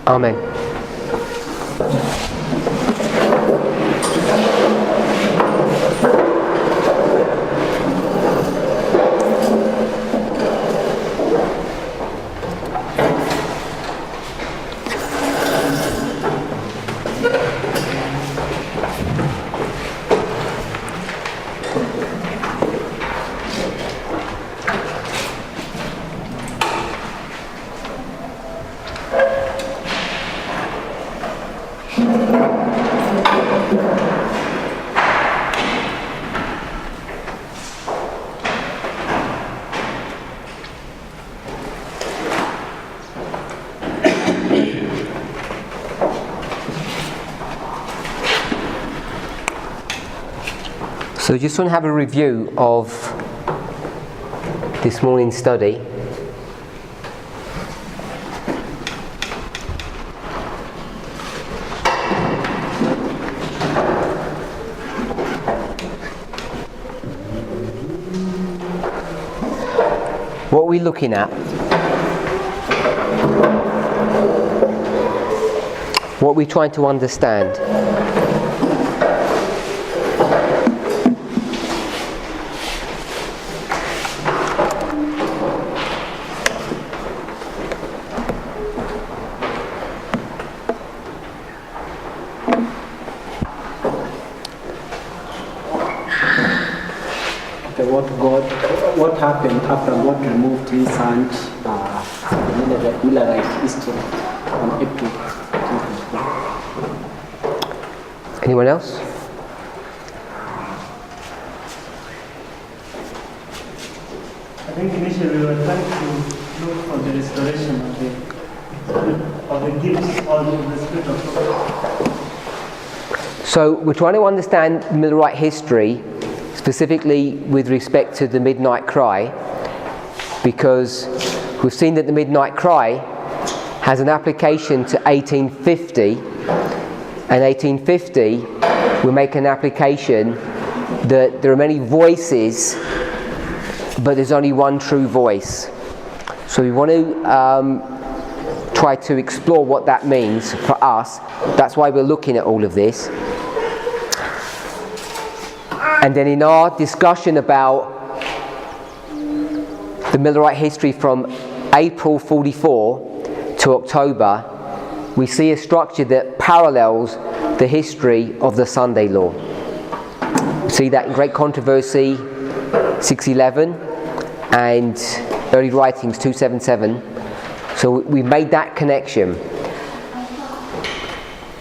Amen. So just want to have a review of this morning's study. What are we looking at? What are we trying to understand? What happened after God removed his hand in the Millerite history on April 2024? Anyone else? I think initially we were trying to look for the restoration of the gifts of the Spirit of God. So we're trying to understand Millerite history, specifically with respect to the Midnight Cry, because we've seen that the Midnight Cry has an application to 1850, and 1850 we make an application that there are many voices, but there's only one true voice. So we want to try to explore what that means for us. That's why we're looking at all of this. And then in our discussion about the Millerite history from April 44 to October, we see a structure that parallels the history of the Sunday Law. We see that in Great Controversy 611 and Early Writings 277. So we made that connection.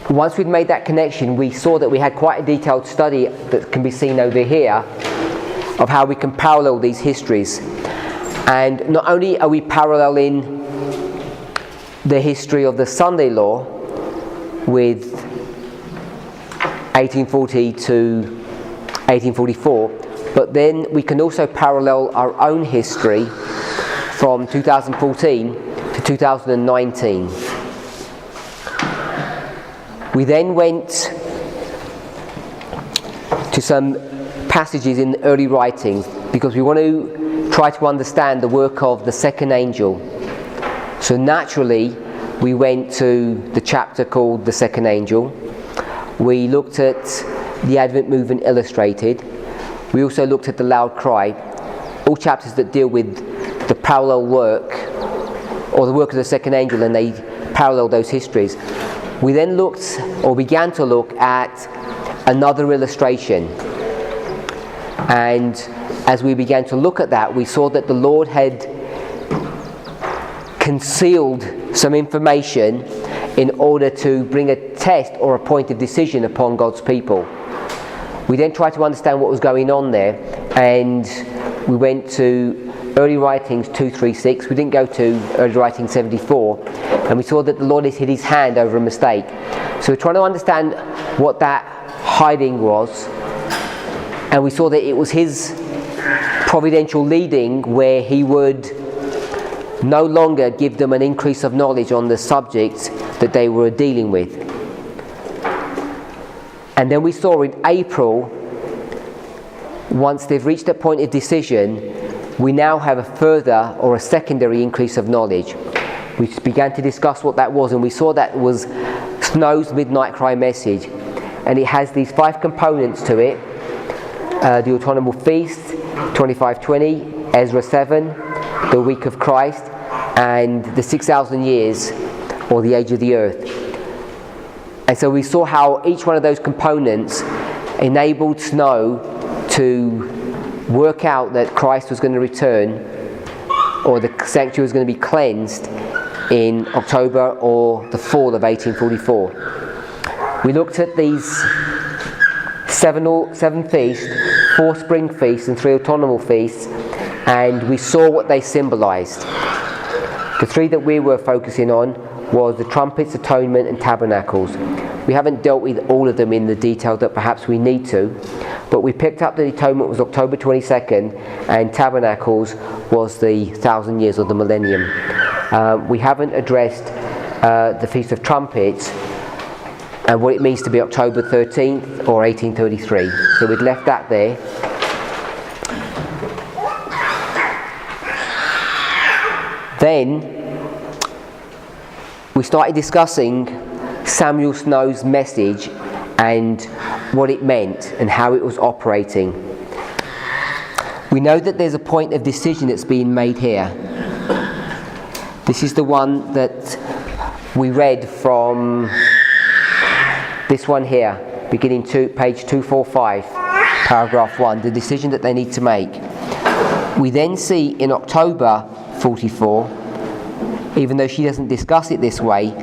Once we'd made that connection, we saw that we had quite a detailed study that can be seen over here of how we can parallel these histories. And not only are we paralleling the history of the Sunday Law with 1840 to 1844, but then we can also parallel our own history from 2014 to 2019. We then went to some passages in the early writings because we want to try to understand the work of the second angel. So naturally, we went to the chapter called The Second Angel. We looked at the Advent Movement Illustrated. We also looked at the Loud Cry, all chapters that deal with the parallel work or the work of the second angel, and they parallel those histories. We then looked, or began to look at another illustration. And as we began to look at that, we saw that the Lord had concealed some information in order to bring a test or a point of decision upon God's people. We then tried to understand what was going on there, and we went to Early Writings 236. We didn't go to Early Writings 74, and we saw that the Lord has hid his hand over a mistake. So we're trying to understand what that hiding was, and we saw that it was his providential leading where he would no longer give them an increase of knowledge on the subjects that they were dealing with. And then we saw in April, once they've reached a point of decision, we now have a further or a secondary increase of knowledge. We began to discuss what that was, and we saw that was Snow's Midnight Cry message. And it has these 5 components to it. The Autonomal Feast, 2520, Ezra 7, the Week of Christ, and the 6,000 years, or the age of the earth. And so we saw how each one of those components enabled Snow to work out that Christ was going to return, or the sanctuary was going to be cleansed in October or the fall of 1844. We looked at these 7 feasts, 4 spring feasts and 3 autumnal feasts, and we saw what they symbolized. The 3 that we were focusing on was the trumpets, atonement and tabernacles. We haven't dealt with all of them in the detail that perhaps we need to, but we picked up that atonement was October 22nd and tabernacles was the 1,000 years or the millennium. We haven't addressed the Feast of Trumpets and what it means to be October 13th or 1833. So we'd left that there. Then we started discussing Samuel Snow's message and what it meant and how it was operating. We know that there's a point of decision that's being made here. This is the one that we read from this one here, beginning to page 245, paragraph 1, the decision that they need to make. We then see in October 44, even though she doesn't discuss it this way,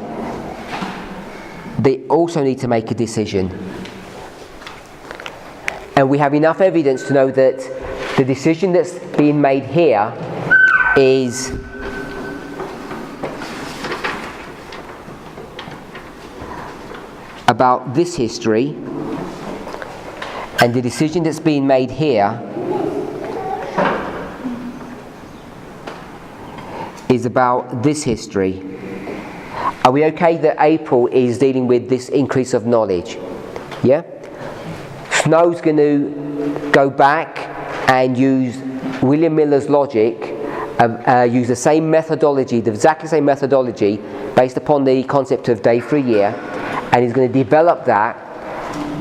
they also need to make a decision. And we have enough evidence to know that the decision that's being made here is about this history, and the decision that's being made here is about this history. Are we okay that April is dealing with this increase of knowledge? Yeah? Snow's going to go back and use William Miller's logic, use the same methodology, the exactly same methodology, based upon the concept of day for a year, and he's going to develop that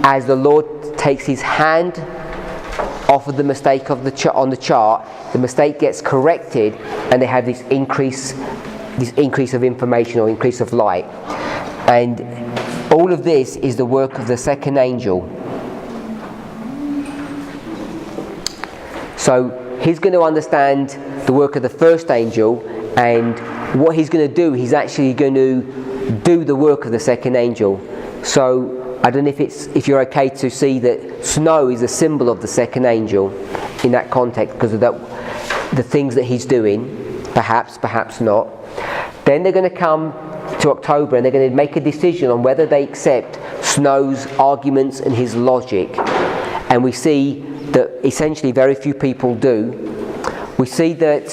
as the Lord takes his hand off of the mistake of on the chart. The mistake gets corrected, and they have this increase of information or increase of light. And all of this is the work of the second angel. So he's going to understand the work of the first angel, and what he's going to do, he's actually going to do the work of the second angel. So I don't know if you're okay to see that Snow is a symbol of the second angel in that context, because of the things that he's doing, perhaps not. Then they're going to come to October and they're going to make a decision on whether they accept Snow's arguments and his logic. And we see that essentially very few people do. We see that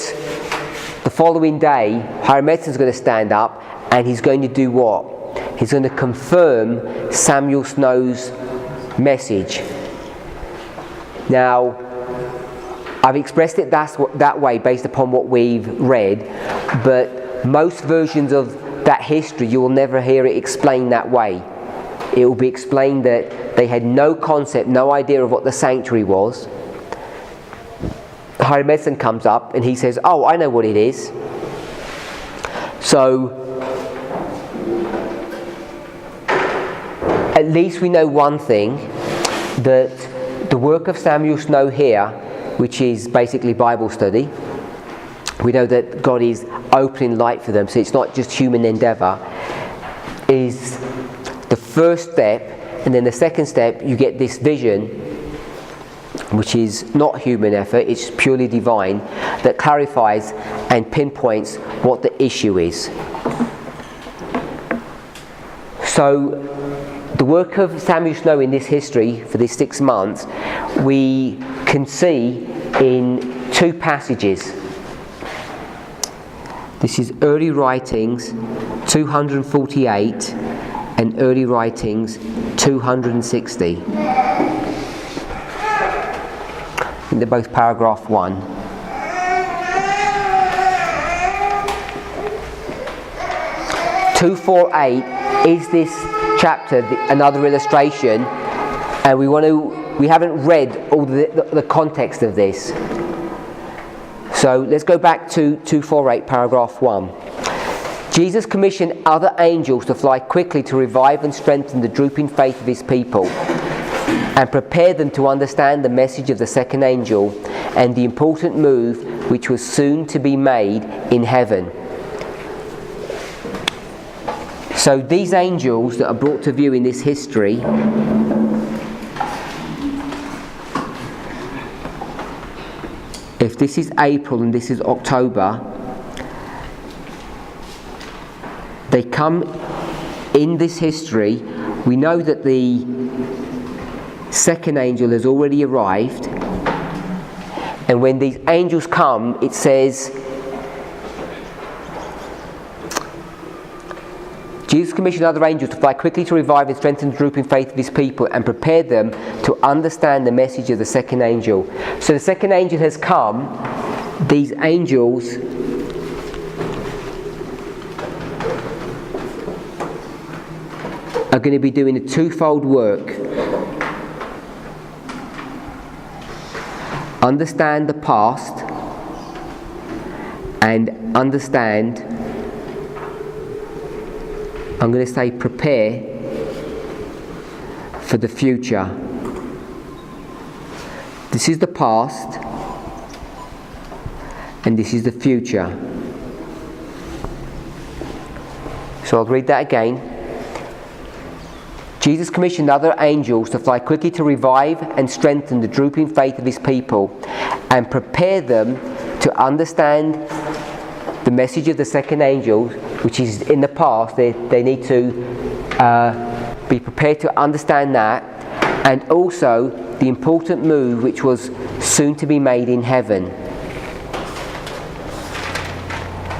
the following day, Hiram Edson's going to stand up and he's going to do what? He's going to confirm Samuel Snow's message. Now, I've expressed it that way based upon what we've read, but most versions of that history, you will never hear it explained that way. It will be explained that they had no concept, no idea of what the sanctuary was. Hiram Edson comes up and he says, "Oh, I know what it is." So at least we know one thing, that the work of Samuel Snow here, which is basically Bible study, we know that God is opening light for them, so it's not just human endeavour, is the first step. And then the second step, you get this vision, which is not human effort, it's purely divine, that clarifies and pinpoints what the issue is. So the work of Samuel Snow in this history for this 6 months, we can see in 2 passages. This is Early Writings 248 and Early Writings 260. I think they're both paragraph 1. 248 is this chapter another illustration, and we haven't read all the context of this. So let's go back to 248 paragraph 1. Jesus commissioned other angels to fly quickly to revive and strengthen the drooping faith of his people and prepare them to understand the message of the second angel and the important move which was soon to be made in heaven. So these angels that are brought to view in this history if this is April and this is October, they come in this history. We know that the second angel has already arrived, and when these angels come, it says Jesus commissioned other angels to fly quickly to revive and strengthen the drooping faith of his people and prepare them to understand the message of the second angel. So the second angel has come. These angels are going to be doing a twofold work. Understand the past and understand, I'm going to say prepare for the future. This is the past and this is the future. So I'll read that again. Jesus commissioned other angels to fly quickly to revive and strengthen the drooping faith of his people and prepare them to understand the message of the second angel, which is in the past. They need to be prepared to understand that, and also the important move which was soon to be made in heaven.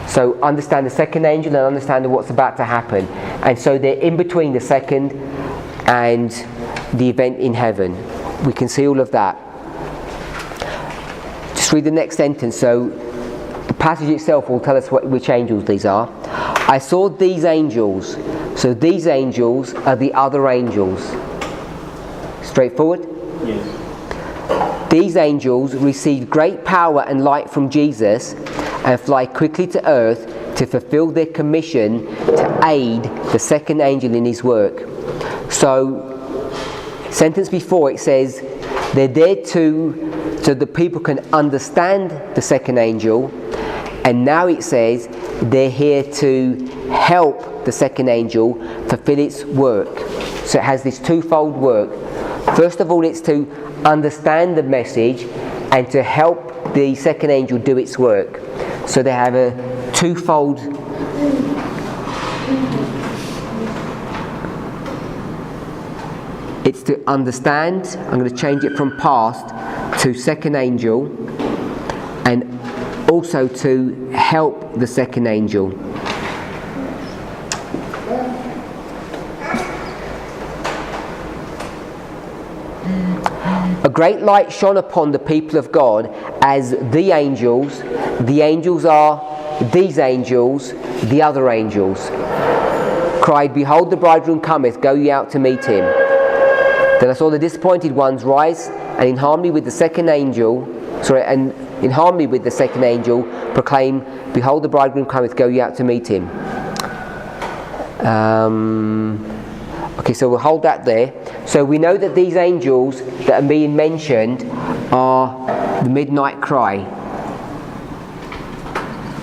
So understand the second angel and understand what's about to happen. And so they're in between the second and the event in heaven. We can see all of that. Just read the next sentence. So the passage itself will tell us which angels these are. I saw these angels. So these angels are the other angels. Straightforward? Yes. These angels received great power and light from Jesus and fly quickly to earth to fulfill their commission to aid the second angel in his work. So, sentence before it says they're there so the people can understand the second angel, and now it says they're here to help the second angel fulfill its work. So it has this twofold work. First of all, it's to understand the message and to help the second angel do its work. So they have a twofold it's to understand. I'm going to change it from past to second angel, and also to help the second angel. A great light shone upon the people of God as the angels. The angels are these angels, the other angels. Cried, "Behold, the bridegroom cometh, go ye out to meet him." Then I saw the disappointed ones rise, and in harmony with the second angel, proclaim, "Behold, the bridegroom cometh, go ye out to meet him." Okay, so we'll hold that there. So we know that these angels that are being mentioned are the midnight cry.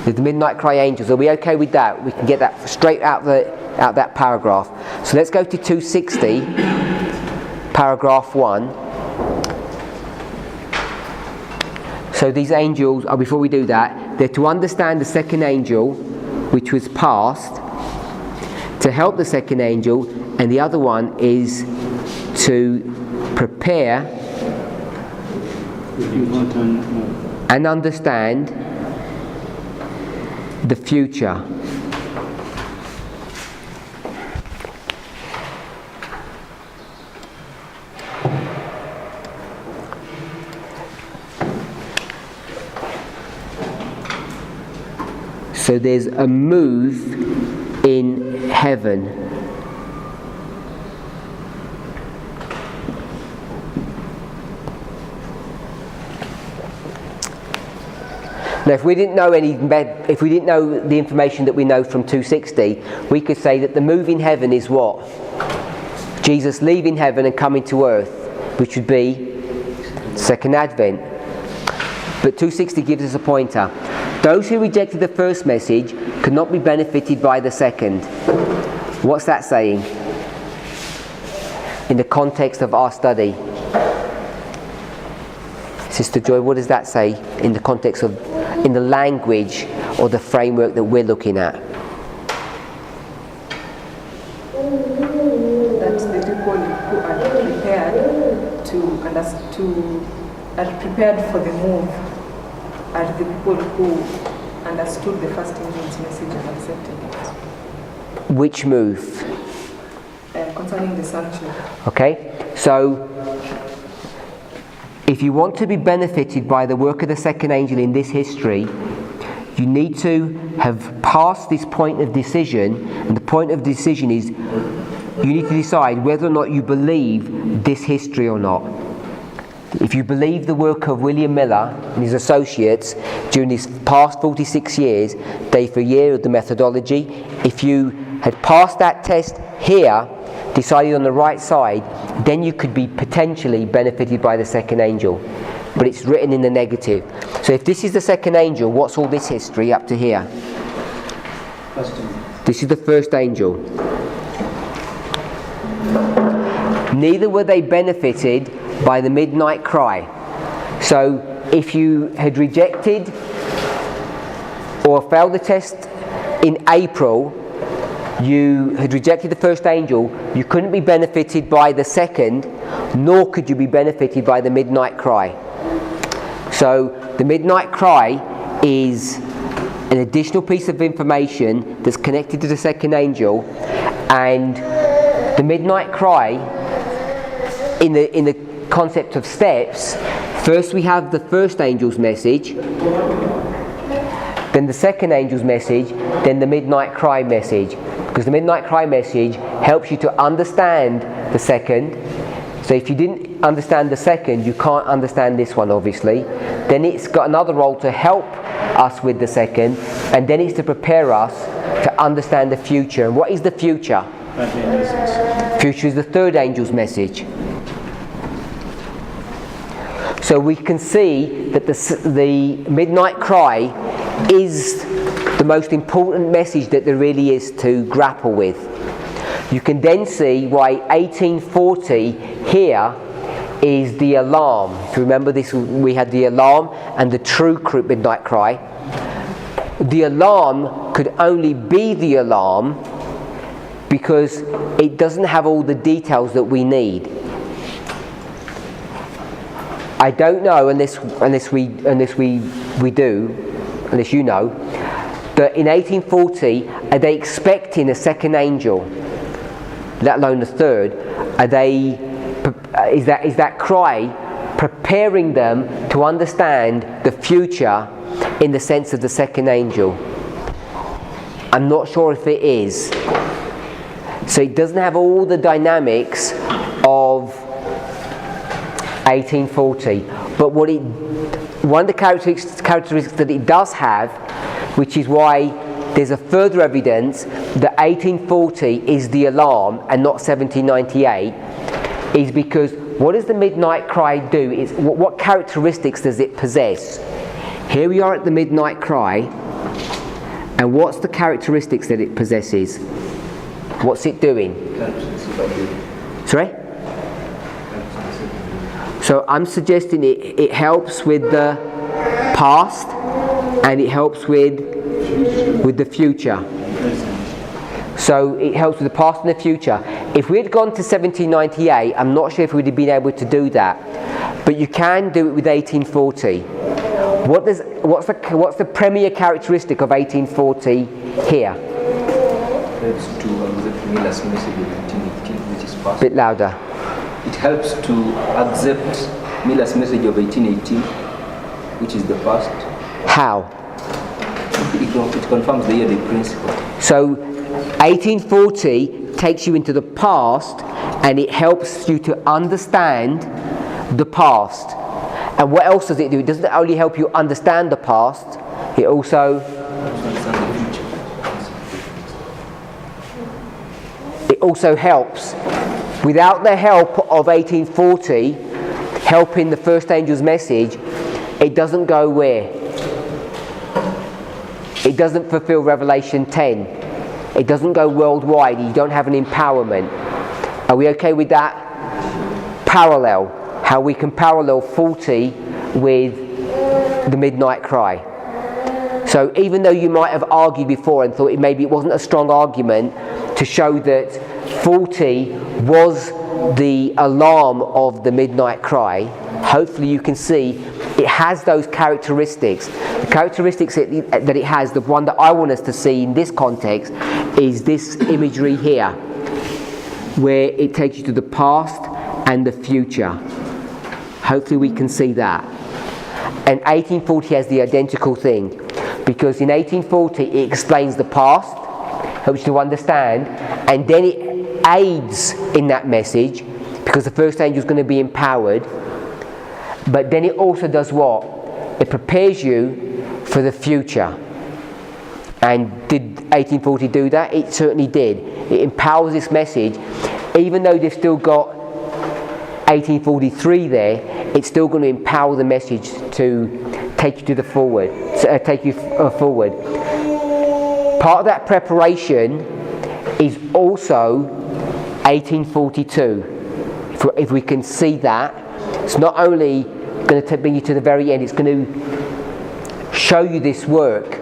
The midnight cry angels. Are we okay with that? We can get that straight out that paragraph. So let's go to 260, paragraph 1. So these angels, before we do that, they're to understand the second angel, which was past, to help the second angel, and the other one is to prepare and understand the future. So there's a move in heaven. Now, if we didn't know the information that we know from 260, we could say that the move in heaven is what? Jesus leaving heaven and coming to earth, which would be second advent. But 260 gives us a pointer. Those who rejected the first message could not be benefited by the second. What's that saying? In the context of our study. Sister Joy, what does that say in the context of, in the language or the framework that we're looking at? That the people who are prepared for the move are the people who understood the first angel's message and accepted it. Which move? Concerning the sanctuary. Okay, so if you want to be benefited by the work of the second angel in this history, you need to have passed this point of decision, and the point of decision is you need to decide whether or not you believe this history or not. If you believe the work of William Miller and his associates during these past 46 years, day for year of the methodology, if you had passed that test here, decided on the right side, then you could be potentially benefited by the second angel. But it's written in the negative. So if this is the second angel, what's all this history up to here? This is the first angel. Neither were they benefited by the midnight cry. So if you had rejected or failed the test in April, you had rejected the first angel, you couldn't be benefited by the second, nor could you be benefited by the midnight cry. So the midnight cry is an additional piece of information that's connected to the second angel, and the midnight cry in the concept of steps, first we have the first angel's message, then the second angel's message, then the midnight cry message. Because the midnight cry message helps you to understand the second. So if you didn't understand the second, you can't understand this one, obviously. Then it's got another role to help us with the second, and then it's to prepare us to understand the future. And what is the future? Future is the third angel's message. So we can see that the midnight cry is the most important message that there really is to grapple with. You can then see why 1840 here is the alarm. If you remember this, we had the alarm and the true midnight cry. The alarm could only be the alarm because it doesn't have all the details that we need. I don't know unless you know, that in 1840, are they expecting a second angel, let alone the third? Is that cry preparing them to understand the future in the sense of the second angel? I'm not sure if it is. So it doesn't have all the dynamics of 1840. But one of the characteristics that it does have, which is why there's a further evidence that 1840 is the alarm and not 1798, is because what does the midnight cry do? What characteristics does it possess? Here we are at the midnight cry, and what's the characteristics that it possesses? What's it doing? Sorry? So I'm suggesting it helps with the past and it helps with the future. So it helps with the past and the future. If we had gone to 1798, I'm not sure if we'd have been able to do that. But you can do it with 1840. What's the premier characteristic of 1840 here? Helps to accept Miller's message of 1818, which is past. Bit louder. It helps to accept Miller's message of 1818, which is the past. How? it confirms the yearly principle. So 1840 takes you into the past and it helps you to understand the past. And what else does it do? It doesn't only help you understand the past, it also helps. Without the help of 1840 helping the first angel's message, it doesn't go where? It doesn't fulfill Revelation 10. It doesn't go worldwide. You don't have an empowerment. Are we okay with that? Parallel. How we can parallel 40 with the midnight cry. So even though you might have argued before and thought maybe it wasn't a strong argument to show that 40 was the alarm of the midnight cry, hopefully you can see it has those characteristics. The characteristics that it has, the one that I want us to see in this context, is this imagery here, where it takes you to the past and the future. Hopefully we can see that. And 1840 has the identical thing, because in 1840 it explains the past, helps you to understand, and then it aids in that message, because the first angel is going to be empowered. But then it also does what? It prepares you for the future. And did 1840 do that? It certainly did. It empowers this message. Even though they've still got 1843 there, it's still going to empower the message to take you to the forward. Forward. Part of that preparation is also 1842. If we can see that, it's not only going to bring you to the very end, it's going to show you this work.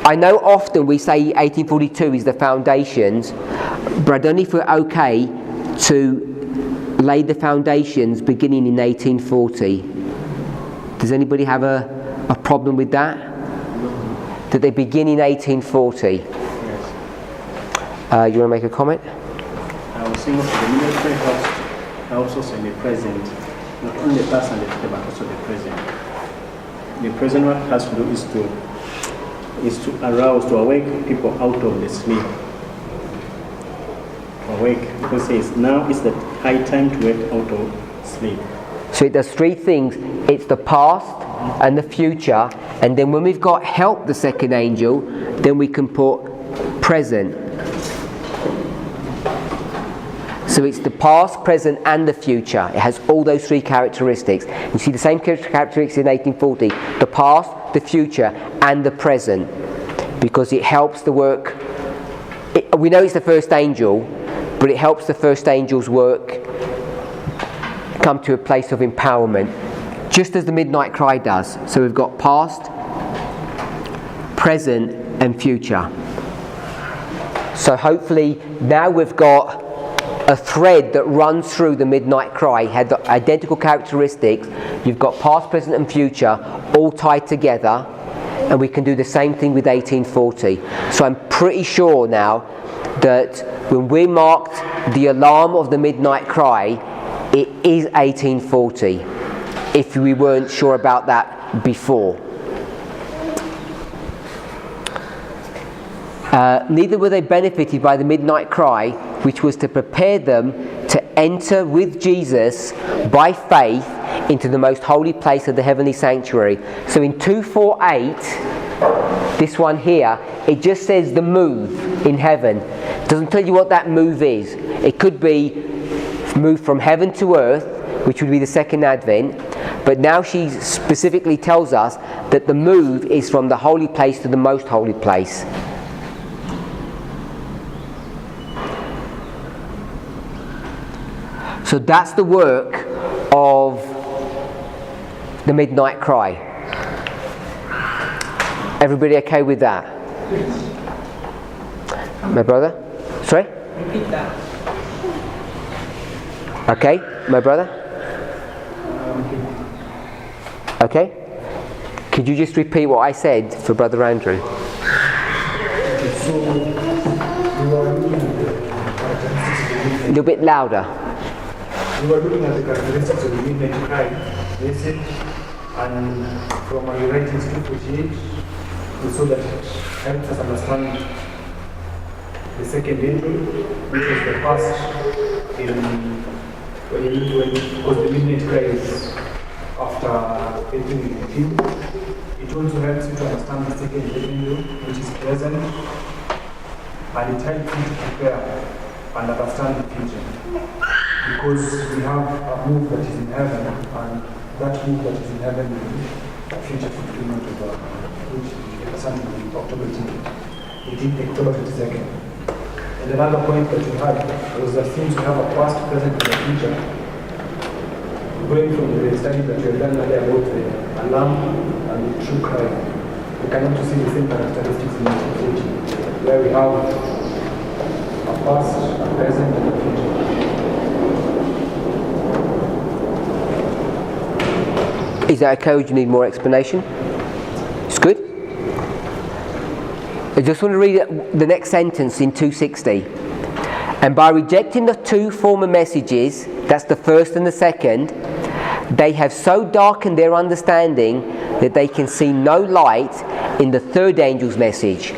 I know often we say 1842 is the foundations, but I don't know if we're okay to lay the foundations beginning in 1840. Does anybody have a problem with that? That they begin in 1840? Yes. You want to make a comment? I was saying also the military helps also in the present, not only the past and the future, but also the present. The present, what it has to do is to arouse, to awake people out of the sleep. Awake, because it says now is the high time to wake out of sleep. So it does three things. It's the past and the future, and then when we've got help, the second angel, then we can put present. So it's the past, present and the future. It has all those three characteristics. You see the same characteristics in 1840. The past, the future and the present. Because it helps the work. We know it's the first angel, but it helps the first angel's work come to a place of empowerment. Just as the midnight cry does. So we've got past, present and future. So hopefully now we've got a thread that runs through the midnight cry, had the identical characteristics. You've got past, present and future all tied together, and we can do the same thing with 1840. So I'm pretty sure now that when we marked the alarm of the midnight cry, it is 1840, if we weren't sure about that before. Neither were they benefited by the midnight cry, which was to prepare them to enter with Jesus by faith into the most holy place of the heavenly sanctuary. So in 248, this one here, it just says the move in heaven. It doesn't tell you what that move is. It could be move from heaven to earth, which would be the second advent, but now she specifically tells us that the move is from the holy place to the most holy place. So that's the work of the midnight cry. Everybody okay with that? My brother? Sorry? Repeat that. Okay, my brother? Okay? Could you just repeat what I said for Brother Andrew? A little bit louder. We were looking at the characteristics of the midnight cry. They said, and from my writings 248, so that it helps us understand the second angel, which was the first when it was the midnight cry after 1819. It also helps you to understand the second angel, which is present, and it helps you to prepare and understand the future. Because we have a move that is in heaven, and that move that is in heaven will be a future fulfillment of which is something on October 22nd. And another point that we had was that since we have a past, present, and a future, going from the study that we have done earlier about the alarm and the true cry, we can also see the same characteristics in 1940, where we have a past, a present, and a future. Is that okay, or do you need more explanation? It's good. I just want to read the next sentence in 260. And by rejecting the two former messages, that's the first and the second, they have so darkened their understanding that they can see no light in the third angel's message.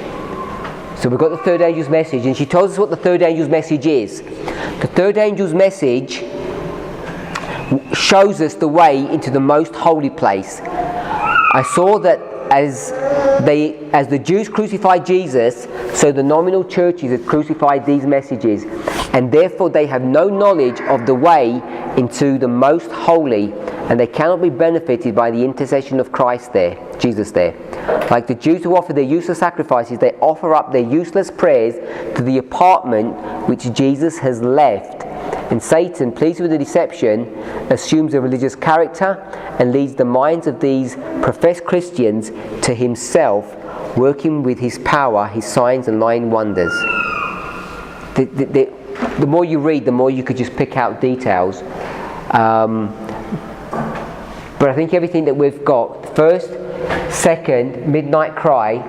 So we've got the third angel's message, and she tells us what the third angel's message is. The third angel's message shows us the way into the most holy place. I saw that as the Jews crucified Jesus, so the nominal churches have crucified these messages, and therefore they have no knowledge of the way into the most holy, and they cannot be benefited by the intercession of Christ there, Jesus there. Like the Jews who offer their useless sacrifices, they offer up their useless prayers to the apartment which Jesus has left. And Satan, pleased with the deception, assumes a religious character and leads the minds of these professed Christians to himself, working with his power, his signs and lying wonders. The more you read, the more you could just pick out details. But I think everything that we've got, first, second, midnight cry,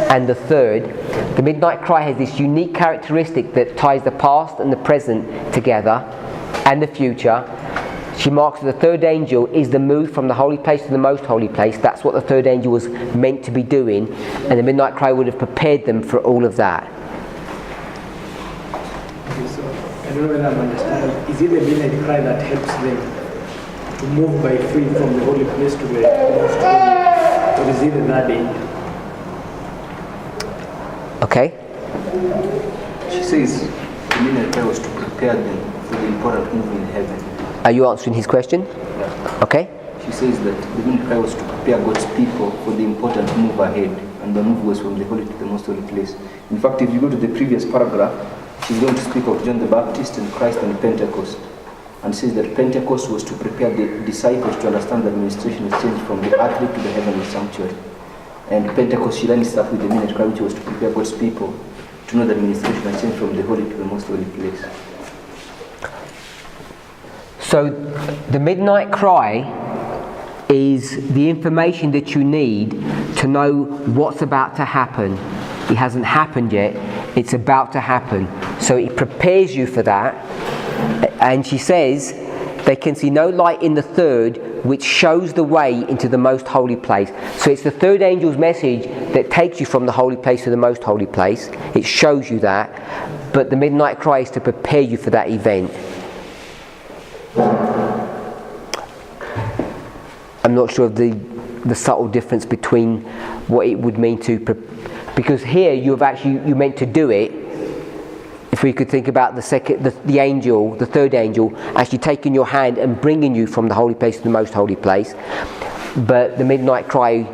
and the third. The midnight cry has this unique characteristic that ties the past and the present together, and the future. She marks that the third angel is the move from the holy place to the most holy place. That's what the third angel was meant to be doing, and the midnight cry would have prepared them for all of that. Okay, so I don't know whether I'm understanding. Is it the midnight cry that helps them to move by free from the holy place to the most holy, or is it the third angel? Okay? She says the midnight cry was to prepare them for the important move in heaven. Are you answering his question? Yeah. Okay? She says that the midnight cry was to prepare God's people for the important move ahead, and the move was from the holy to the most holy place. In fact, if you go to the previous paragraph, she's going to speak of John the Baptist and Christ and Pentecost, and says that Pentecost was to prepare the disciples to understand that administration is changed from the earthly to the heavenly sanctuary. And Pentecost, she lines up with the midnight cry, which was to prepare God's people to know that administration has changed from the holy to the most holy place. So the midnight cry is the information that you need to know what's about to happen. It hasn't happened yet, it's about to happen. So it prepares you for that. And she says they can see no light in the third, which shows the way into the most holy place. So it's the third angel's message that takes you from the holy place to the most holy place. It shows you that. But the midnight cry is to prepare you for that event. I'm not sure of the subtle difference between what it would mean to because here you're meant to do it. If we could think about the angel, the third angel, actually taking your hand and bringing you from the holy place to the most holy place. But the midnight cry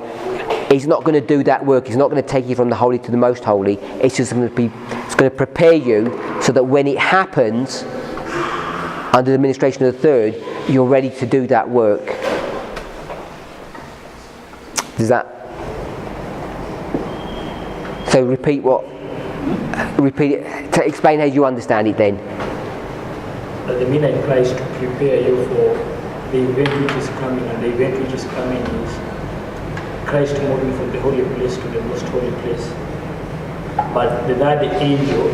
is not going to do that work. It's not going to take you from the holy to the most holy. It's just going to prepare you so that when it happens under the administration of the third, you're ready to do that work. Does that? So repeat it, to explain how you understand it then. The midnight cry is to prepare you for the event which is coming, and the event which is coming is Christ moving from the holy place to the most holy place. But the third angel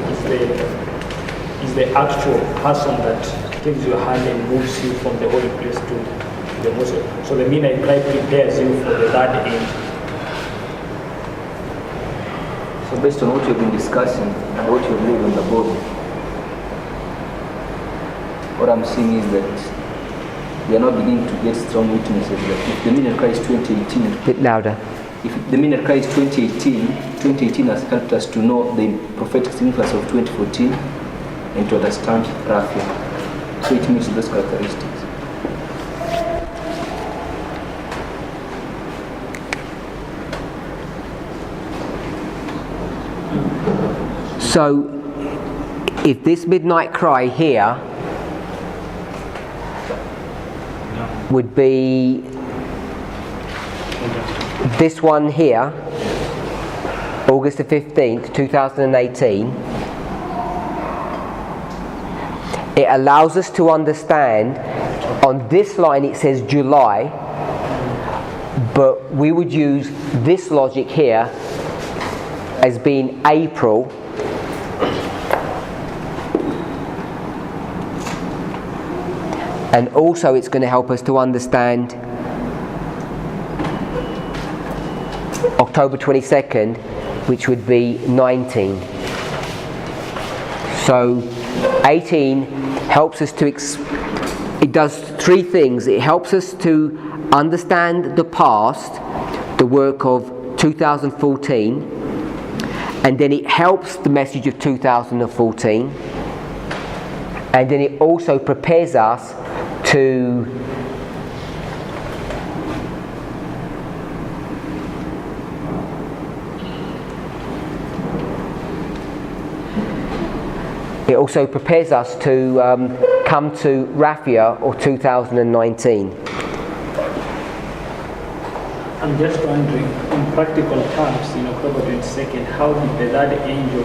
is the actual person that takes your hand and moves you from the holy place to the most holy. So the midnight cry prepares you for the third angel. So based on what you've been discussing and what you've laid on the board, what I'm seeing is that we are now beginning to get strong witnesses that if the Meaning of Christ 2018, A bit louder. if the Meaning of Christ 2018 has helped us to know the prophetic significance of 2014 and to understand Raphia. So it meets those characteristics. So, if this midnight cry here would be this one here, August the 15th, 2018, it allows us to understand, on this line it says July, but we would use this logic here as being April. And also it's going to help us to understand October 22nd, which would be 19. So 18 helps us to, it does three things. It helps us to understand the past, the work of 2014, and then it helps the message of 2014, and then it also prepares us to come to Raphia or 2019. I'm just wondering, in practical terms, in October 22nd, how did the third angel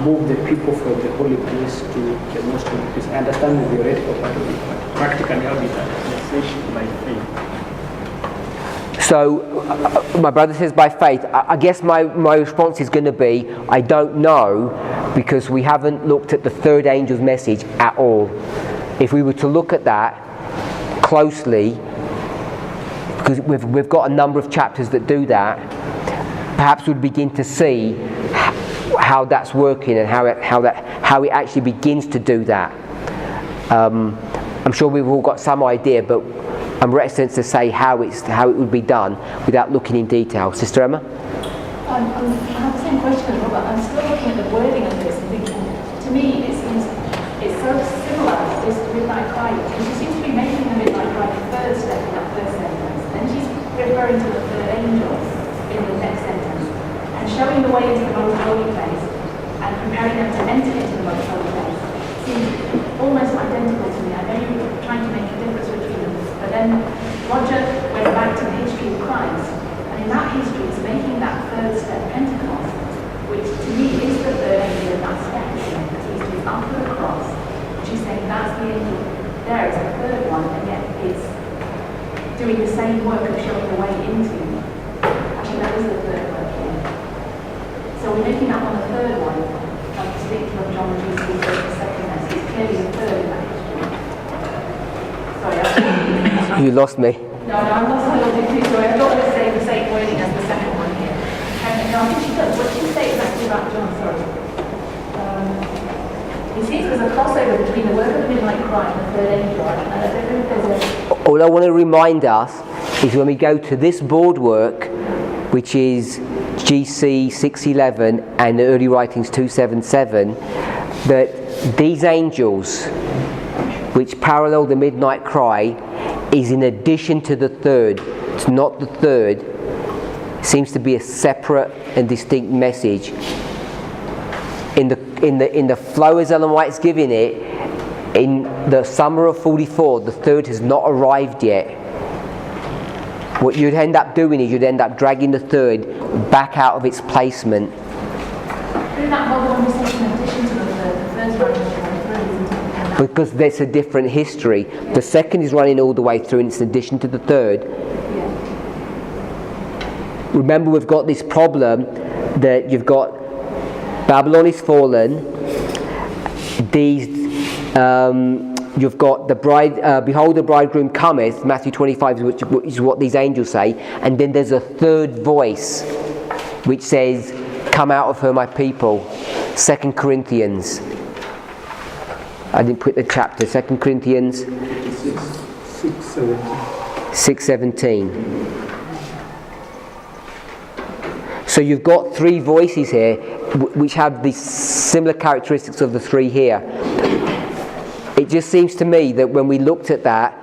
move the people from the holy place to the most holy place? I understand the theoretical part of it, but practically, how did that manifest by faith? So, my brother says by faith. I guess my response is going to be, I don't know, because we haven't looked at the third angel's message at all. If we were to look at that closely, because we've got a number of chapters that do that, perhaps we'd begin to see how that's working and how it actually begins to do that. I'm sure we've all got some idea, but I'm reticent to say how it would be done without looking in detail. Sister Emma? I have the same question as Robert. I'm still looking at the wording of this and thinking, to me it seems it's so similar to this midnight cry, because she seems to be making the midnight cry the third step in that first sentence, then she's referring to the third angel in the next sentence, and showing the way into the most holy place and preparing them to enter into the most holy place seems almost identical to me. I know you're trying to make a difference between them, but then Roger went back to the history of Christ, and in that history it's making that third step Pentecost, which to me is the third angel in that step, because he's to be after the cross. She's saying that's the angel there, it's the third one, and yet it's doing the same work of showing the way into. Actually, that is the third work here. So we're making that one the third one, like speaking of John Jesus, the second message. It's clearly the third in that history. Sorry, You lost me. No, I'm not so logic too, sorry. I thought I was saying the same wording as the second one here. No, I think she does. What did she say exactly about John? Sorry. It seems there's a crossover between the work of the midnight cry and the third angel. And I don't know if there's a... All I want to remind us is when we go to this board work, which is GC 611 and the early writings 277, that these angels, which parallel the midnight cry, is in addition to the third. It's not the third. It seems to be a separate and distinct message. In the flow as Ellen White's giving it, in the summer of 44, the third has not arrived yet. What you'd end up doing is you'd end up dragging the third back out of its placement. In that whole conversation, in addition to the third's running all the way through, isn't it? Because there's a different history. The second is running all the way through and it's in addition to the third. Yeah. Remember, we've got this problem that you've got Babylon is fallen, you've got the bride, behold the bridegroom cometh, Matthew 25 which is what these angels say, and then there's a third voice which says, "Come out of her, my people." 2 Corinthians. I didn't put the chapter. 2 Corinthians 6:17. So you've got three voices here which have the similar characteristics of the three here. It just seems to me that when we looked at that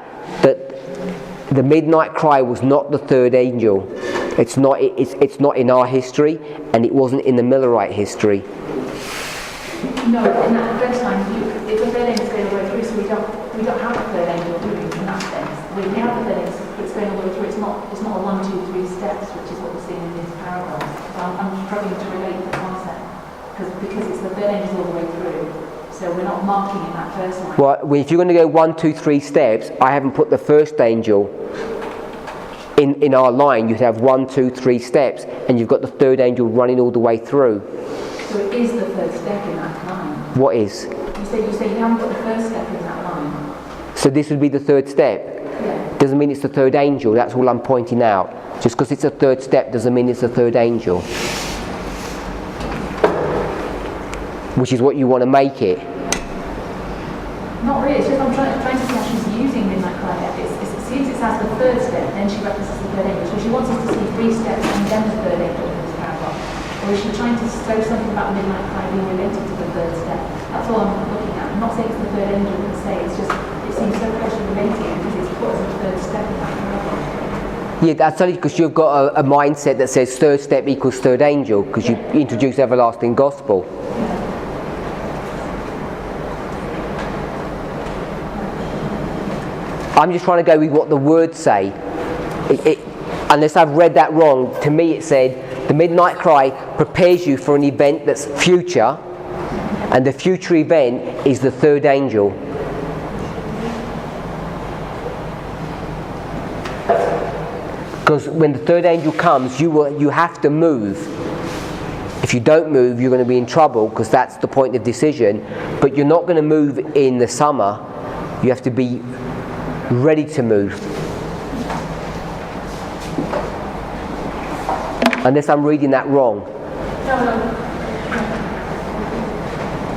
the midnight cry was not the third angel. It's not in our history, and it wasn't in the Millerite history. No, in that first time, if the third angel is going all the way through, so we don't have a third angel, do we, in that sense? We have the third angel, it's going all the way through. It's not a 1, 2, 3 steps, which is what we're seeing in this paragraph. So I'm struggling to relate the concept because it's the third angel all the way through. So we're not marking in that first line. Well, if you're going to go 1, 2, 3 steps, I haven't put the first angel in our line. You'd have 1, 2, 3 steps, and you've got the third angel running all the way through. So it is the third step in that line. What is? You say you haven't got the first step in that line. So this would be the third step. Yeah. Doesn't mean it's the third angel. That's all I'm pointing out. Just because it's a third step doesn't mean it's the third angel. Which is what you want to make it. Not really. It's just I'm trying to see how she's using midnight cry. It seems it has the third step, then she references the third angel. So she wants us to see 3 steps and then the third angel in this paragraph. Or is she trying to show something about midnight cry being related to the third step? That's all I'm looking at. I'm not saying it's the third angel per se. It's just it seems so closely related because it's put as a third step in that paragraph. Yeah, that's only because you've got a mindset that says third step equals third angel, because you introduce everlasting gospel. I'm just trying to go with what the words say. Unless I've read that wrong, to me it said the midnight cry prepares you for an event that's future, and the future event is the third angel. Because when the third angel comes, you have to move. If you don't move, you're going to be in trouble, because that's the point of decision. But you're not going to move in the summer. You have to be ready to move. Unless I'm reading that wrong.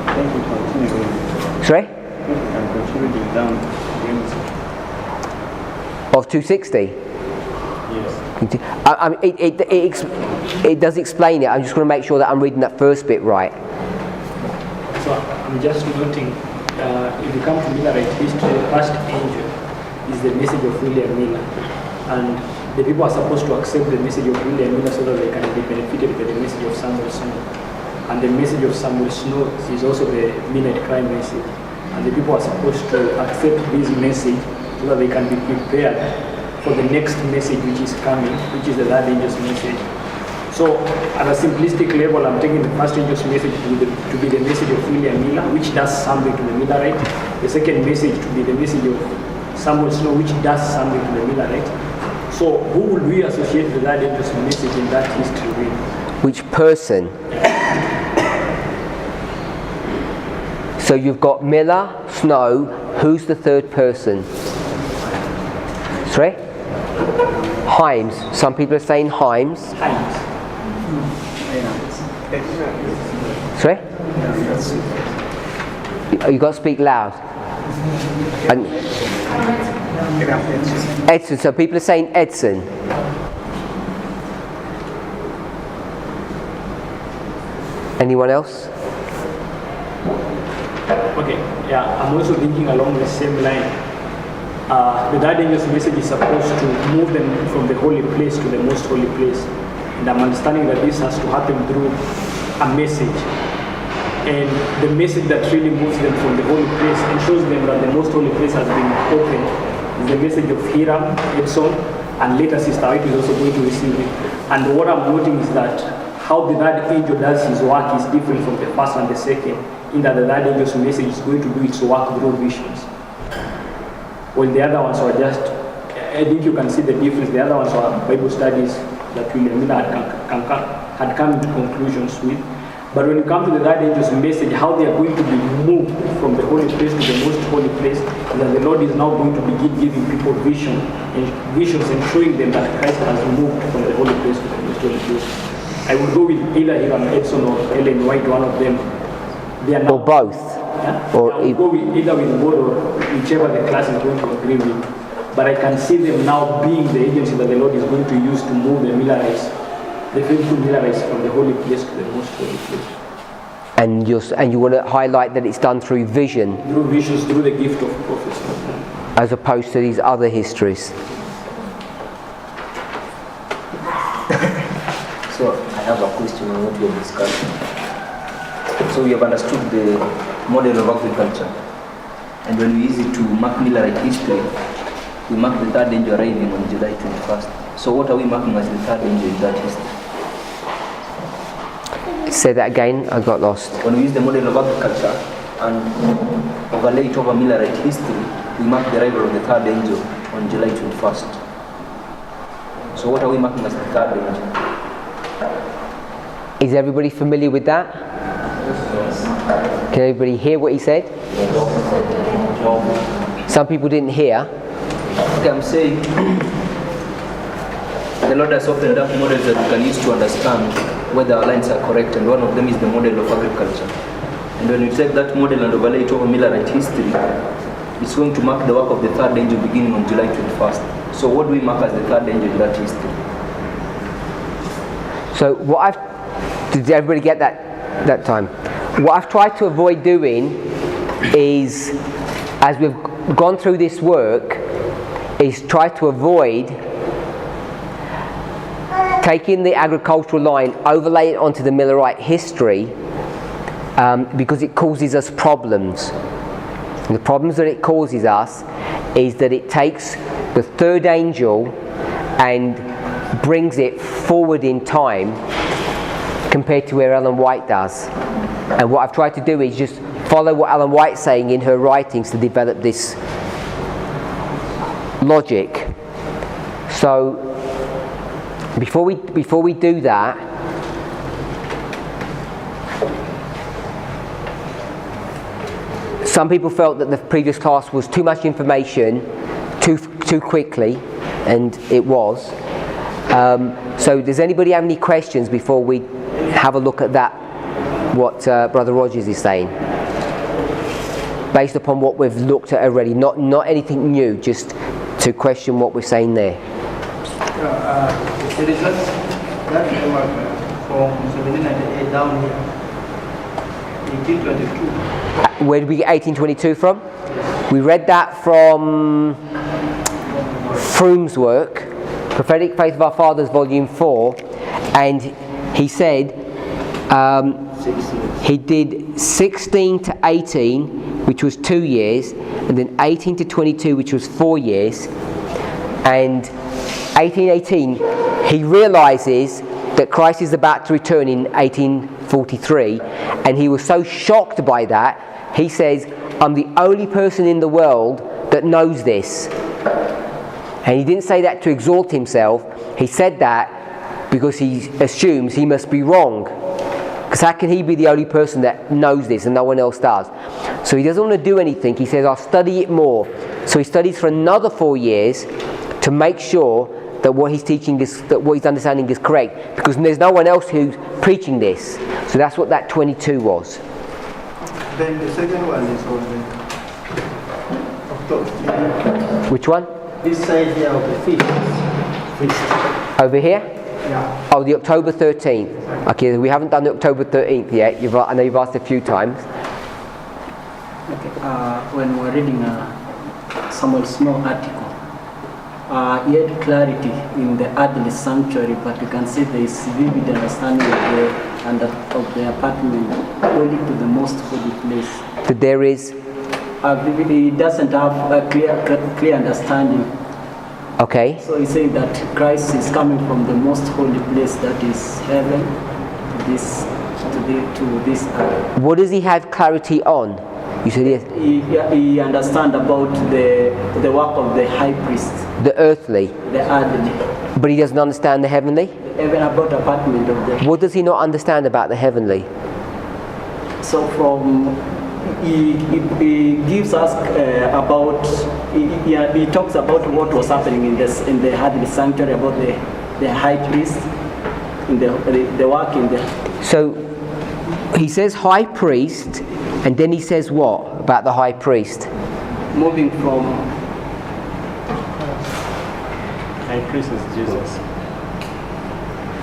Thank you. Continue reading. Sorry? You can continue reading down. Of 260? Yes. It does explain it. I'm just going to make sure that I'm reading that first bit right. So I'm just noting, if you come to Millerite history, the first angel is the message of William Miller, and the people are supposed to accept the message of William Miller so that they can be benefited by the message of Samuel Snow. And the message of Samuel Snow is also the midnight cry message, and the people are supposed to accept this message so that they can be prepared for the next message which is coming, which is the third angel's message. So at a simplistic level, I'm taking the first angel's message to be the message of William Miller, which does something to the Millerite. The second message to be the message of Samuel Snow, which does something to the Millerite. So who would we associate the third angel's message in that history with? Which person? So you've got Miller, Snow. Who's the third person? Sorry? Himes. Some people are saying Himes. Sorry? You've got to speak loud. And Edson. So people are saying Edson. Anyone else? Okay, yeah, I'm also thinking along the same line. The third angel's message is supposed to move them from the holy place to the most holy place. And I'm understanding that this has to happen through a message. And the message that really moves them from the holy place and shows them that the most holy place has been opened is the message of Hiram, Edson, and later Sister White is also going to receive it. And what I'm noting is that how the third angel does his work is different from the first and the second, in that the third angel's message is going to do its work through visions. When the other ones were just, I think you can see the difference. The other ones were Bible studies that William Miller had come to conclusions with. But when you come to the third angel's message, how they are going to be moved from the holy place to the most holy place, is that the Lord is now going to begin giving people visions and showing them that Christ has moved from the holy place to the most holy place. I would go with either Hiram Edson or Ellen White, one of them. They are now, Or both? yeah? Or I would go with either with both or whichever the class is going to agree with. But I can see them now being the agency that the Lord is going to use to move the Millerites, the faithful Millerites from the holy place to the most holy place. And you want to highlight that it's done through vision Through visions, through the gift of prophecy. as opposed to these other histories. So I have a question on what we are discussing. So we have understood the model of agriculture. And when we use it to mark Millerite history, we mark the third angel arriving on July 21st. So what are we marking as the third angel in that history? Say that again, I got lost. When we use the model of agriculture and overlay it over Millerite history, we mark the arrival of the third angel on July 21st. So what are we marking as the third angel? Is everybody familiar with that? Can everybody hear what he said? Some people didn't hear. Okay, I'm saying the Lord has opened up models that we can use to understand whether our lines are correct, and one of them is the model of agriculture. And when we take that model and overlay it over Millerite history, it's going to mark the work of the third angel beginning on July 21st. So what do we mark as the third angel in that history? So did everybody get that time? What I've tried to avoid doing is, as we've gone through this work, is try to avoid taking the agricultural line, overlay it onto the Millerite history, because it causes us problems. And the problems that it causes us is that it takes the third angel and brings it forward in time compared to where Ellen White does. And what I've tried to do is just follow what Ellen White's saying in her writings to develop this logic. So before we do that, some people felt that the previous class was too much information too quickly, and it was. So does anybody have any questions before we have a look at that, what Brother Rogers is saying, based upon what we've looked at already, not anything new, just to question what we're saying there? The results that came up from 1798 down here, 1822. Where did we get 1822 from? We read that from Froome's work, Prophetic Faith of Our Fathers, Volume 4, and he said he did 16 to 18, which was 2 years, and then 18 to 22, which was 4 years, and 1818, he realizes that Christ is about to return in 1843, and he was so shocked by that, he says, I'm the only person in the world that knows this. And he didn't say that to exalt himself, he said that because he assumes he must be wrong. Because how can he be the only person that knows this and no one else does? So he doesn't want to do anything, he says, I'll study it more. So he studies for another 4 years to make sure that what he's teaching is, that what he's understanding is correct, because there's no one else who's preaching this. So that's what that 22 was. Then the second one is on October. Which one? This side here of the feast. Over here? Yeah. Oh, the October 13th. Okay, we haven't done the October 13th yet. I know you've asked a few times. Okay. When we were reading Samuel Small article, he had clarity in the earthly sanctuary, but you can see there is vivid understanding of the apartment holy to the most holy place. That there is. He doesn't have a clear understanding. Okay. So he's saying that Christ is coming from the most holy place, that is heaven, to this earth. What does he have clarity on? You said yes. He understands about the work of the high priest, The earthly, the earthly, but he doesn't understand the heavenly. even about apartment of the. What does he not understand about the heavenly? So from he gives us about he talks about what was happening in the heavenly sanctuary, about the high priest, in the work in the. So he says high priest, and then he says what about the high priest? Moving from high priest is Jesus.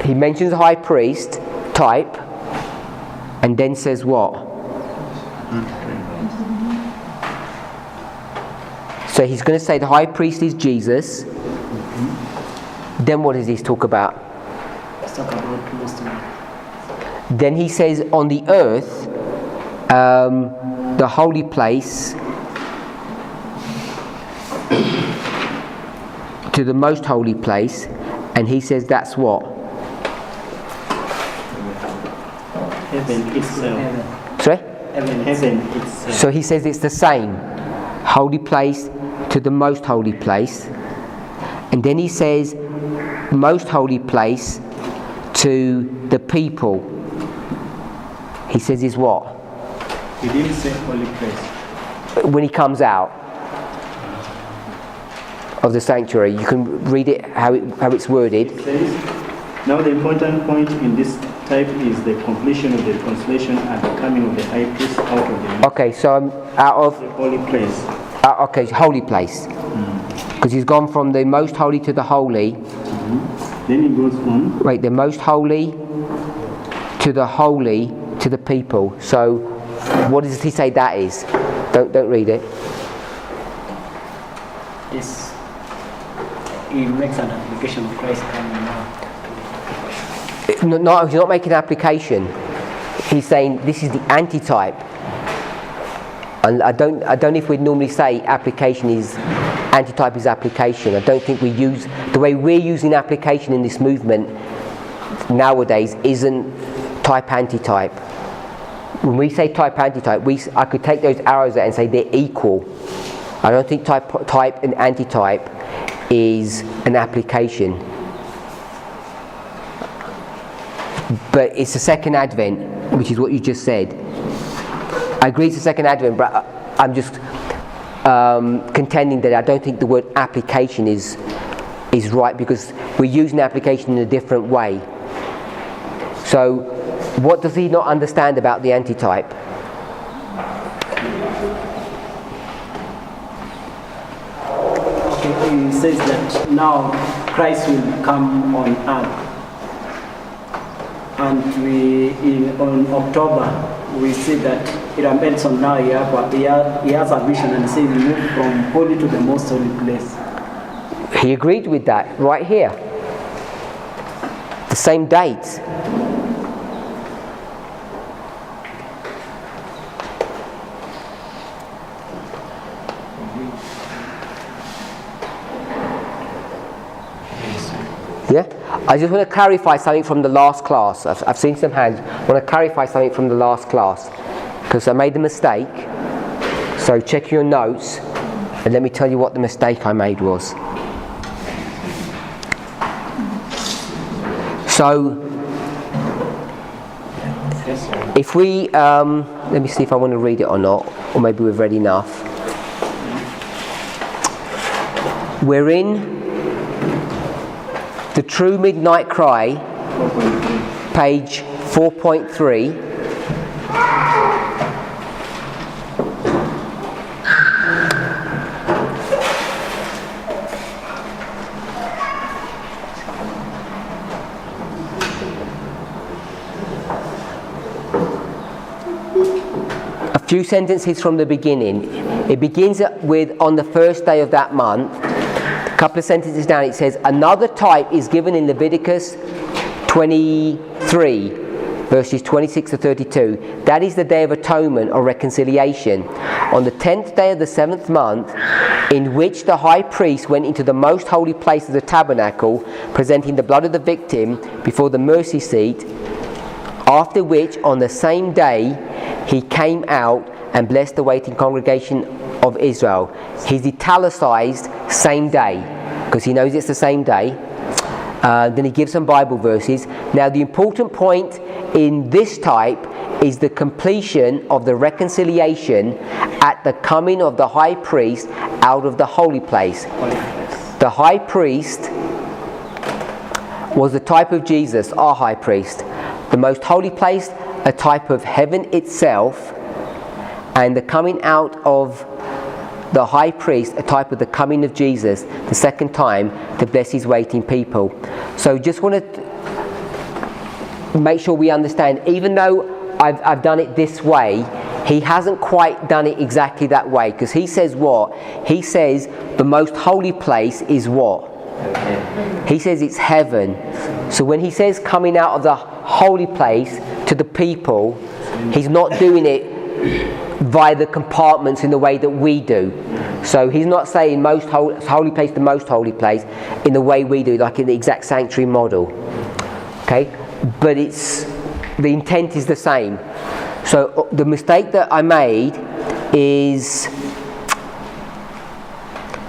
He mentions high priest type, and then says what? So he's going to say the high priest is Jesus. Then what does he talk about? Let's talk about Muslim. Then he says on the earth, the holy place to the most holy place, and he says that's what? Heaven itself. Sorry? Heaven itself. So he says it's the same. Holy place to the most holy place. And then he says most holy place to the people. He says is what? He didn't say holy place. When he comes out of the sanctuary. You can read it how it's worded. It says, now the important point in this type is the completion of the reconciliation and the coming of the high priest out of the Okay, so I'm out of holy place. okay, holy place. Because he's gone from the most holy to the holy. Then he goes on. Wait, the most holy to the people. So what does he say that is? Don't read it. Yes. He makes an application of Christ coming now. No, he's not making an application. He's saying this is the antitype. And I don't know if we'd normally say application is antitype is application. I don't think we use the way we're using application in this movement nowadays isn't type antitype. When we say type antitype, I could take those arrows out and say they're equal. I don't think type and antitype is an application. But it's the second advent, which is what you just said. I agree it's the second advent, but I'm just contending that I don't think the word application is right, because we're using application in a different way. So what does he not understand about the antitype? Okay, he says that now Christ will come on earth. And on October, we see that Iram Benson now he has a vision and he says we move from holy to the most holy place. He agreed with that right here. The same date. Yeah? I just want to clarify something from the last class. I've seen some hands. I want to clarify something from the last class, because I made a mistake. So check your notes and let me tell you what the mistake I made was. So if we let me see if I want to read it or not, or maybe we've read enough. We're in The True Midnight Cry, page 4.3. A few sentences from the beginning. It begins with on the first day of that month. A couple of sentences down it says another type is given in Leviticus 23 verses 26 to 32. That is the Day of Atonement or Reconciliation. On the 10th day of the 7th month, in which the high priest went into the most holy place of the tabernacle, presenting the blood of the victim before the mercy seat, after which on the same day he came out and blessed the waiting congregation of Israel. He's italicized same day, because he knows it's the same day. Then he gives some Bible verses. Now the important point in this type is the completion of the reconciliation at the coming of the high priest out of the holy place. The high priest was the type of Jesus, our high priest. The most holy place, a type of heaven itself, and the coming out of the high priest, a type of the coming of Jesus, the second time, to bless his waiting people. So just want to make sure we understand, even though I've done it this way, he hasn't quite done it exactly that way, because he says what? He says the most holy place is what? He says it's heaven. So when he says coming out of the holy place to the people, he's not doing it via the compartments in the way that we do. So he's not saying most holy place to most holy place in the way we do, like in the exact sanctuary model. Okay? But the intent is the same. So the mistake that I made is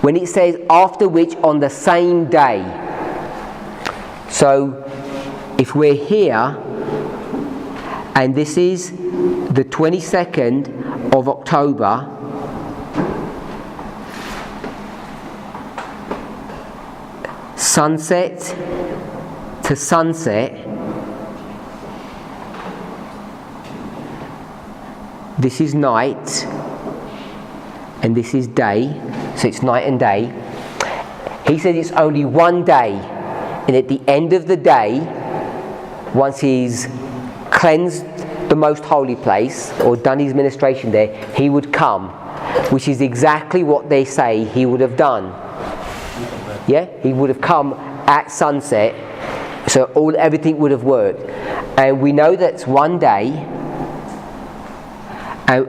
when it says after which on the same day. So if we're here and this is the 22nd of October, sunset to sunset, this is night and this is day, so it's night and day. He said it's only one day, and at the end of the day, once he's cleansed the most holy place or done his ministration there, he would come, which is exactly what they say he would have done. Yeah, he would have come at sunset, so everything would have worked. And we know that's one day. And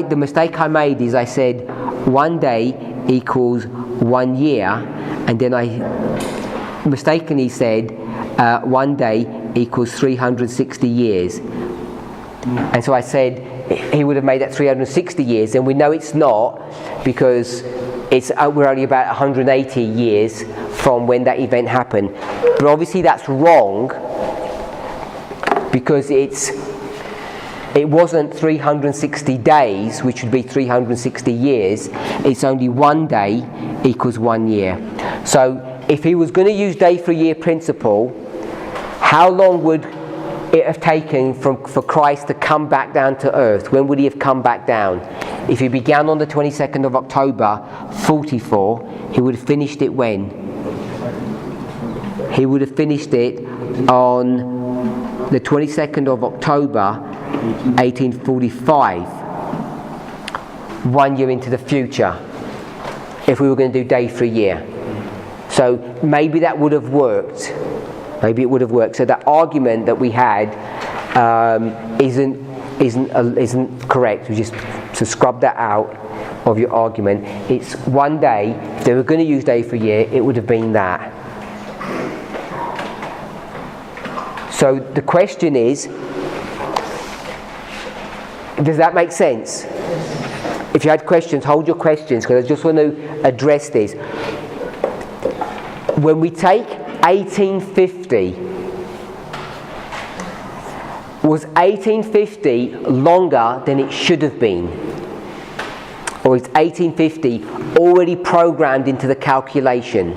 the mistake I made is I said 1 day equals 1 year, and then I mistakenly said 1 day equals 360 years. And so I said he would have made that 360 years, and we know it's not, because we're only about 180 years from when that event happened. But obviously that's wrong, because it wasn't 360 days, which would be 360 years. It's only 1 day equals 1 year. So if he was going to use day for year principle, how long would it have taken for Christ to come back down to earth? When would he have come back down? If he began on the 22nd of October 44, he would have finished it when? He would have finished it on the 22nd of October 1845, 1 year into the future, if we were going to do day for a year. So maybe that would have worked. Maybe it would have worked. So that argument that we had isn't correct. We just to scrub that out of your argument. It's 1 day. If they were going to use day for a year, it would have been that. So the question is, does that make sense? If you had questions, hold your questions, because I just want to address this. When we take 1850, was 1850 longer than it should have been? Or is 1850 already programmed into the calculation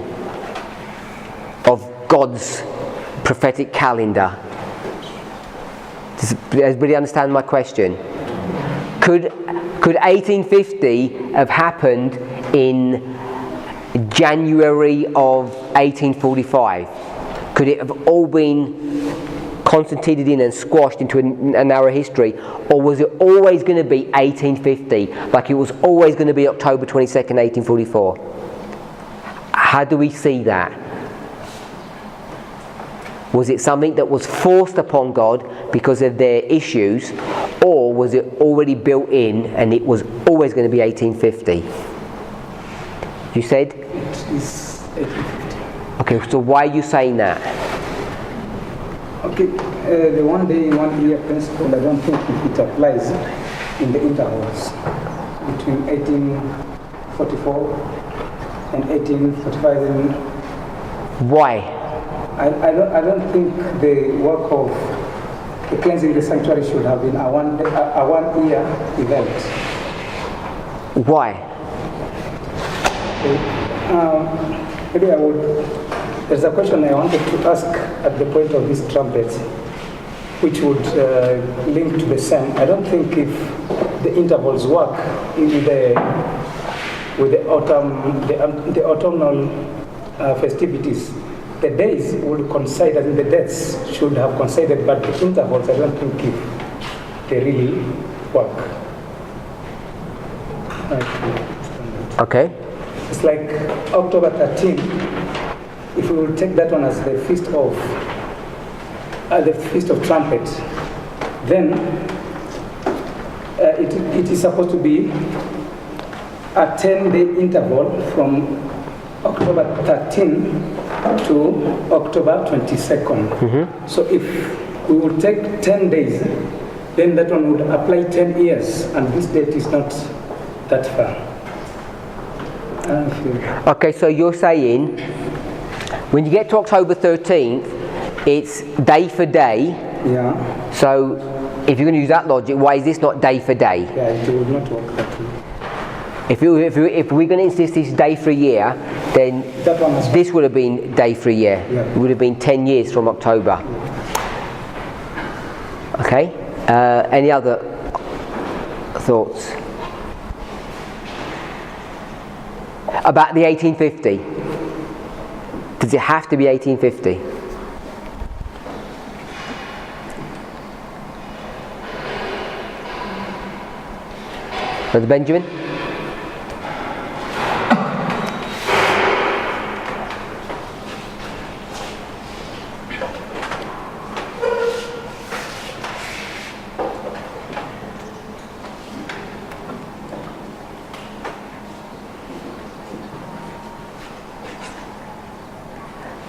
of God's prophetic calendar? Does everybody understand my question? Could 1850 have happened in January of 1845? Could it have all been concentrated in and squashed into an hour history? Or was it always going to be 1850, like it was always going to be October 22nd, 1844? How do we see that? Was it something that was forced upon God because of their issues, or was it already built in and it was always going to be 1850? You said? It is 1850. Okay, so why are you saying that? Okay, the 1 day, 1 year principle, I don't think it applies in the intervals between 1844 and 1845. Why? I don't think the work of the cleansing the sanctuary should have been a 1 year event. Why? Maybe there's a question I wanted to ask. at the point of these trumpets, which would link to the same. I don't think if the intervals work with the autumnal festivities, the days would coincide, and the dates should have coincided, but the intervals, I don't think if they really work. Okay. It's like October 13. If we will take that one as the Feast of Trumpets, then it is supposed to be a 10-day interval from October 13 to October 22nd. Mm-hmm. So if we will take 10 days, then that one would apply 10 years, and this date is not that far. Okay, so you're saying when you get to October 13th, it's day for day. Yeah. So if you're going to use that logic, why is this not day for day? Yeah, it would not work that way. If we're going to insist this is day for a year, then this would have been day for a year. Yeah. It would have been 10 years from October. Okay. Any other thoughts about the 1850? Does it have to be 1850? Brother Benjamin?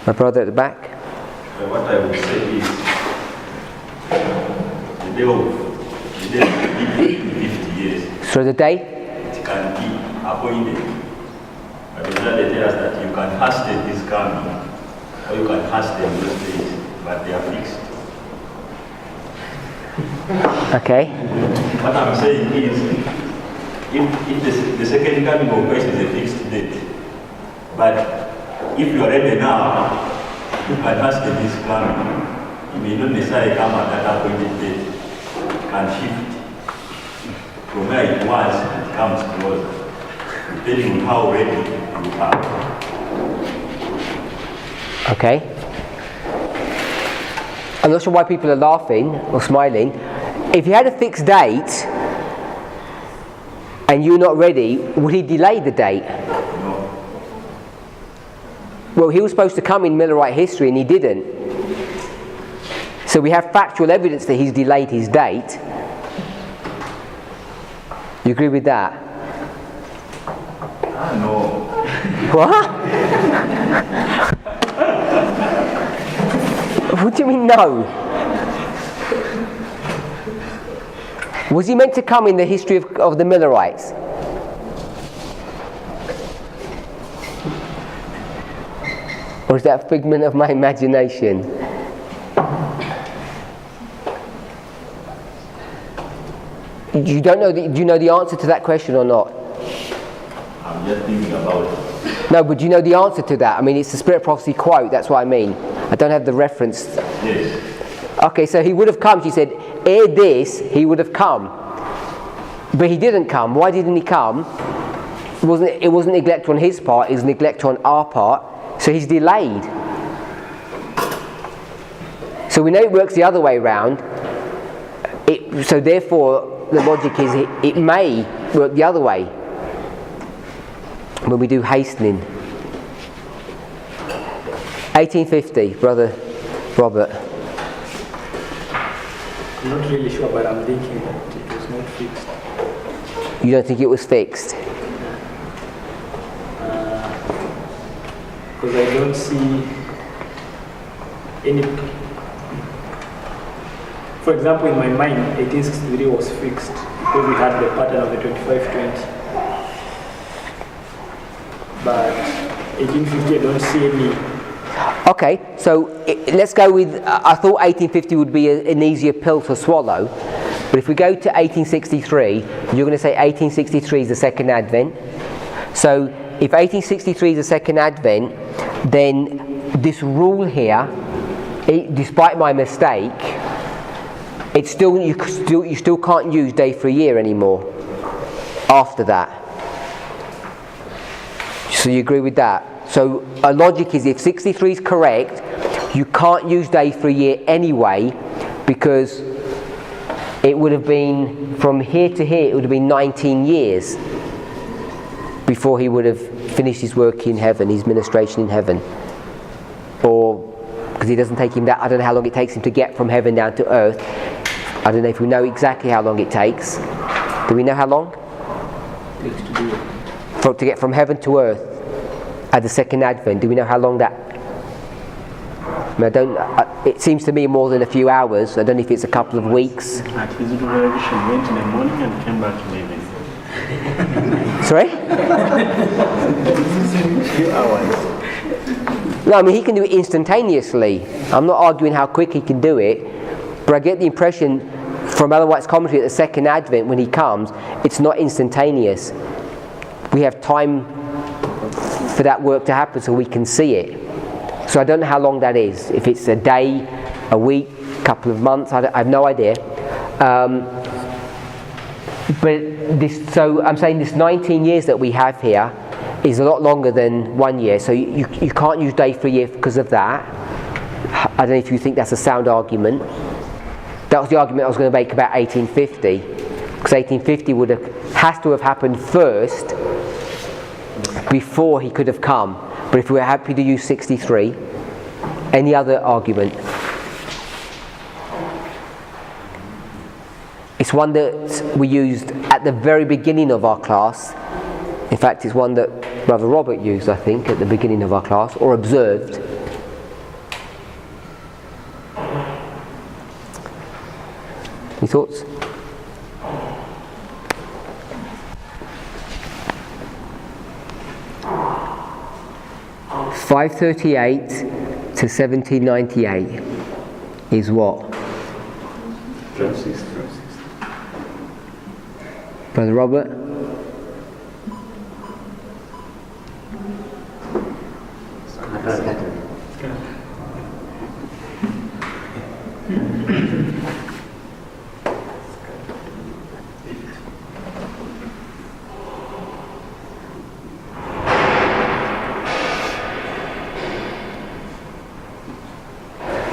My brother at the back. What I would say is the day of 50 years. So the day? It can be appointed. But the they tell us that you can hasten this coming, or you can hasten those days, but they are fixed. Okay. What I'm saying is, if the second coming of Christ is a fixed date, but if you are ready now, you can hasten this coming. You may not necessarily come at that appointed date. It can shift from where it was, it comes closer, depending on how ready you are. Okay. I'm not sure why people are laughing or smiling. If you had a fixed date and you're not ready, would he delay the date? No. Well, he was supposed to come in Millerite history and he didn't. So we have factual evidence that he's delayed his date. You agree with that? No. What? What do you mean no? Was he meant to come in the history of the Millerites? Or is that a figment of my imagination? You don't know. Do you know the answer to that question or not? I'm just thinking about it. No, but do you know the answer to that? I mean, it's the Spirit of Prophecy quote. That's what I mean. I don't have the reference. Yes. Okay, so he would have come. She said, ere this, he would have come. But he didn't come. Why didn't he come? It wasn't neglect on his part. It was neglect on our part. So he's delayed. So we know it works the other way around. So therefore, the logic is it may work the other way when we do hastening. 1850, Brother Robert. I'm not really sure, but I'm thinking that it was not fixed. You don't think it was fixed? Because I don't see any. For example, in my mind, 1863 was fixed because we had the pattern of the 2520. But 1850, I don't see any. Okay, so let's go with. I thought 1850 would be an easier pill to swallow, but if we go to 1863, you're going to say 1863 is the second advent. So if 1863 is the second advent, then this rule here despite my mistake, it's still you still can't use day for a year anymore after that. So you agree with that? So our logic is, if 63 is correct, you can't use day for a year anyway, because it would have been, from here to here, it would have been 19 years before he would have finished his work in heaven, his ministration in heaven. Or, because it doesn't take him that, I don't know how long it takes him to get from heaven down to earth. I don't know if we know exactly how long it takes. Do we know how long? It takes to do it. To get from heaven to earth at the second advent. Do we know how long that? I mean, it seems to me more than a few hours. I don't know if it's a couple of weeks. At his revelation, went in the morning and came back in the evening. Sorry? A few hours. No, I mean, he can do it instantaneously. I'm not arguing how quick he can do it, but I get the impression from Ellen White's commentary at the second advent, when he comes, it's not instantaneous. We have time for that work to happen so we can see it. So I don't know how long that is. If it's a day, a week, a couple of months, I have no idea. So I'm saying this 19 years that we have here is a lot longer than 1 year. So you can't use day for a year because of that. I don't know if you think that's a sound argument. That was the argument I was going to make about 1850. Because 1850 has to have happened first before he could have come. But if we were happy to use 63, any other argument? It's one that we used at the very beginning of our class. In fact, it's one that Brother Robert used, I think, at the beginning of our class, or observed. Any thoughts? (538 to 1798) is what? Brother Robert?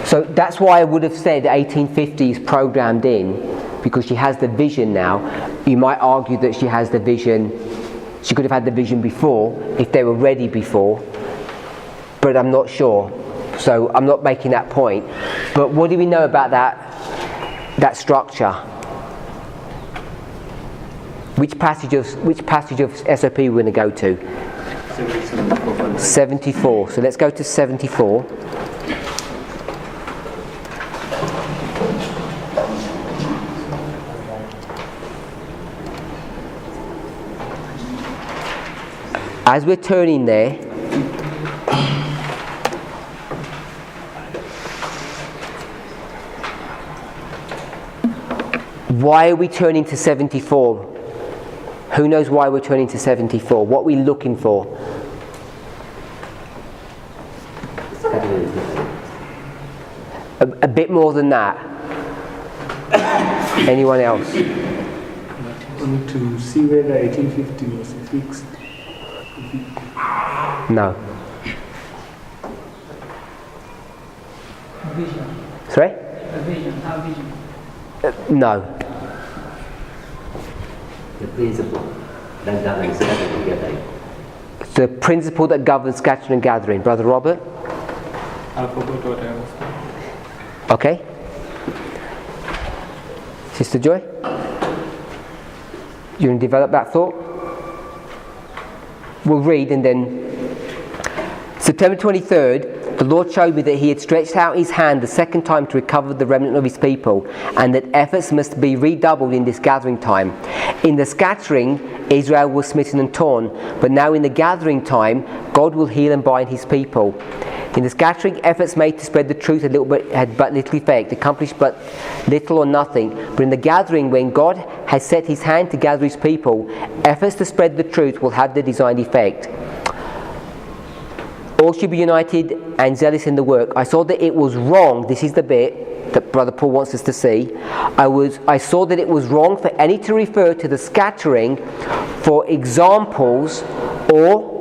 So that's why I would have said 1850 is programmed in, because she has the vision now. You might argue that she has the vision, she could have had the vision before, if they were ready before, but I'm not sure. So I'm not making that point. But what do we know about that structure? Which passage of SOP we're going to go to? 74. So let's go to 74. As we're turning there, why are we turning to 74? Who knows why we're turning to 74? What are we looking for? A bit more than that. Anyone else? To see whether 1850 was fixed. No. Vision. Sorry? A vision. Our vision. No. The principle that governs gathering and gathering. The principle that governs scattering and gathering. Brother Robert? I forgot what I was saying. Okay. Sister Joy? You want to develop that thought? We'll read and then. September 23rd, the Lord showed me that he had stretched out his hand the second time to recover the remnant of his people, and that efforts must be redoubled in this gathering time. In the scattering, Israel was smitten and torn, but now in the gathering time, God will heal and bind his people. In the scattering, efforts made to spread the truth had but little effect, accomplished but little or nothing. But in the gathering, when God has set his hand to gather his people, efforts to spread the truth will have the designed effect. All should be united and zealous in the work. I saw that it was wrong. This is the bit that Brother Paul wants us to see. I saw that it was wrong for any to refer to the scattering for examples or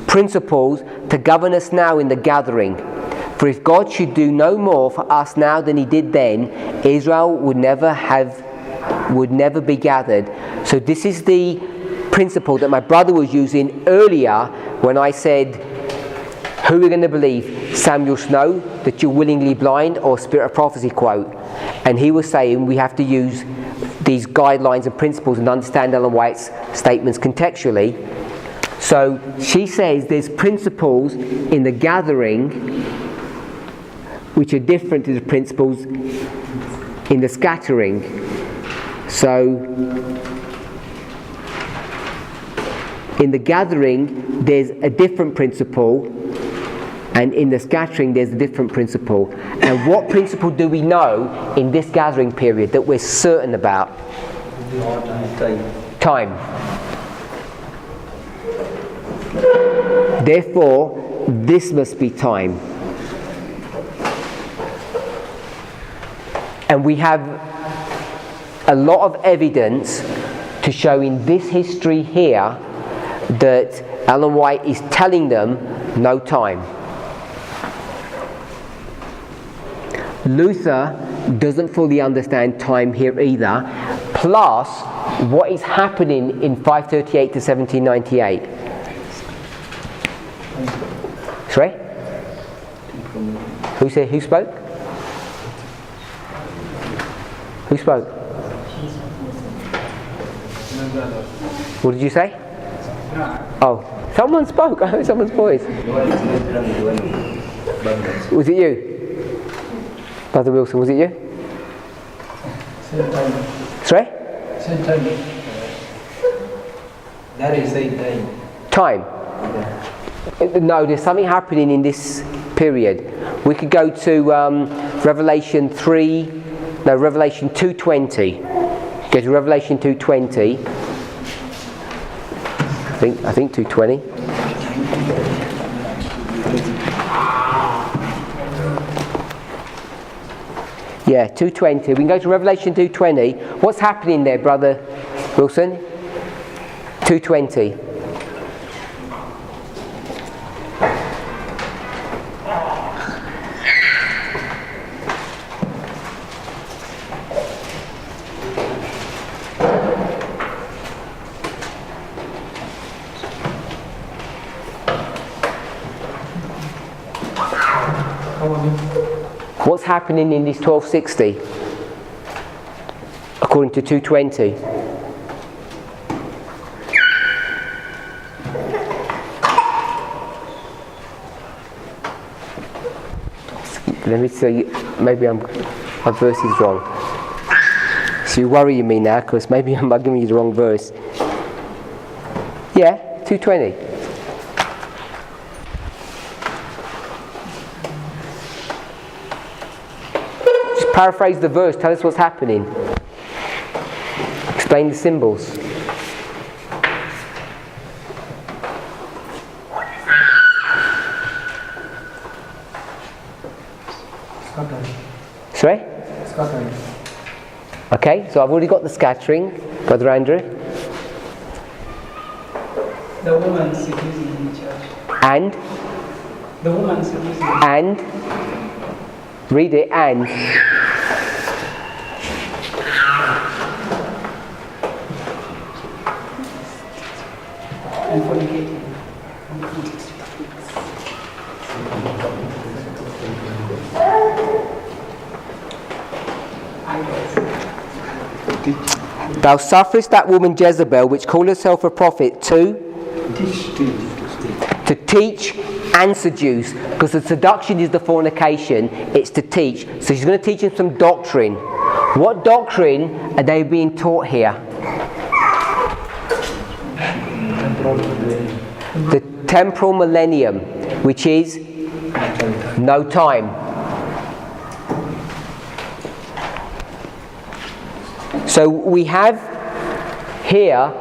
principles to govern us now in the gathering. For if God should do no more for us now than he did then, Israel would never be gathered. So this is the principle that my brother was using earlier when I said, who are we going to believe? Samuel Snow, that you're willingly blind, or Spirit of Prophecy quote? And he was saying we have to use these guidelines and principles and understand Ellen White's statements contextually. So she says there's principles in the gathering which are different to the principles in the scattering. So in the gathering there's a different principle, and in the scattering there's a different principle. And what principle do we know in this gathering period that we're certain about? Time. Therefore, this must be time. And we have a lot of evidence to show in this history here that Ellen White is telling them no time. Luther doesn't fully understand time here either, plus what is happening in 538 to 1798. Sorry? Who spoke? Who spoke? What did you say? Oh, someone spoke. I heard someone's voice. Was it you? Brother Wilson, was it you? Same time. Sorry? Same time. That is same time. Time? No, there's something happening in this period. We could go to Revelation 2:20. Go to Revelation 2:20. I think 2:20. Yeah, 2:20. We can go to Revelation 2:20. What's happening there, Brother Wilson? 2:20. What's happening in this 1260 according to 2:20? Let me see, maybe my verse is wrong. So you're worrying me now because maybe I'm giving you the wrong verse. Yeah, 2:20. Paraphrase the verse, tell us what's happening. Explain the symbols. Scattering. Sorry? Scattering. Okay, so I've already got the scattering, Brother Andrew. The woman seducing in church. And? The woman seducing. And? Read it, and. And fornicating. Thou sufferest that woman Jezebel, which called herself a prophet, to teach and seduce, because the seduction is the fornication, it's to teach. So she's going to teach them some doctrine. What doctrine are they being taught here? The temporal millennium, which is no time. So we have here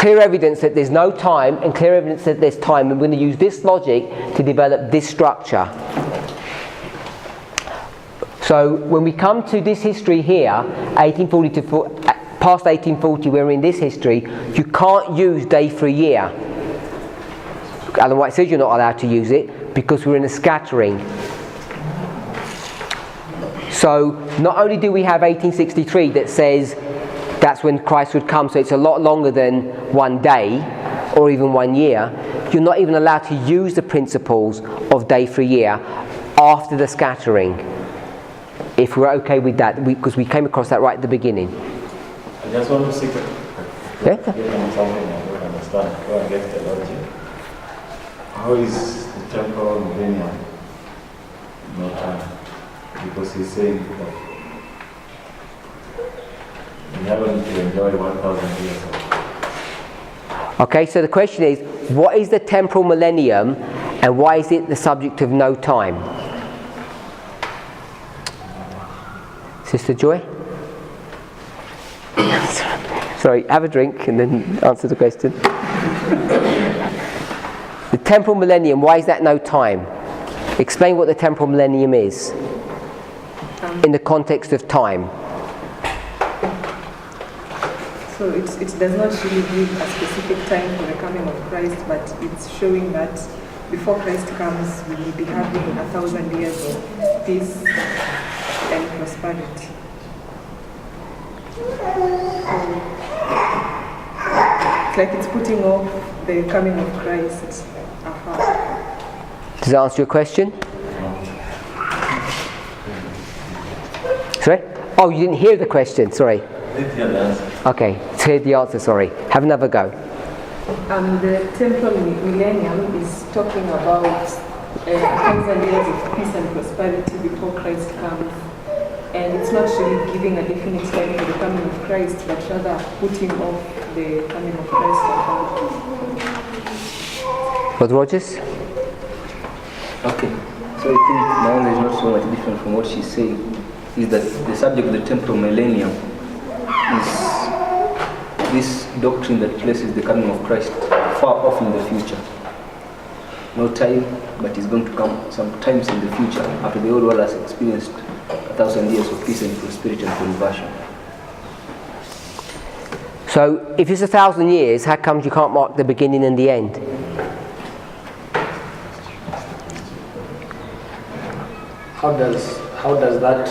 clear evidence that there's no time and clear evidence that there's time, and we're going to use this logic to develop this structure. So when we come to this history here, 1840 to past 1840, we're in this history, you can't use day for a year. Ellen White says you're not allowed to use it because we're in a scattering. So not only do we have 1863 that says that's when Christ would come, so it's a lot longer than one day or even 1 year, you're not even allowed to use the principles of day for a year after the scattering. If we're okay with that, because we came across that right at the beginning. I just want to see Yeah? something I don't understand. Go against the logic. How is the temporal millennium no time? Because he's saying that we haven't enjoyed 1,000 years. Okay, so the question is, what is the temporal millennium and why is it the subject of no time? Sister Joy? Sorry, have a drink and then answer the question. The temporal millennium, why is that no time? Explain what the temporal millennium is in the context of time. So it does not really give a specific time for the coming of Christ, but it's showing that before Christ comes, we will be having 1,000 years of peace and prosperity. It's like it's putting off the coming of Christ. Does that answer your question? Sorry? Oh, you didn't hear the question, sorry. Okay, let's hear the answer, sorry. Have another go. The temporal millennium is talking about 1,000 years of peace and prosperity before Christ comes. And it's not really giving a definite time for the coming of Christ, but rather putting off the coming of Christ. Brother Rogers? Okay, so I think my answer is not so much different from what she's saying, is that the subject of the temporal millennium is this doctrine that places the coming of Christ far off in the future. No time, but it's going to come sometimes in the future, after the whole world has experienced 1,000 years of peace and prosperity and conversion. So, if it's 1,000 years, how comes you can't mark the beginning and the end? How does that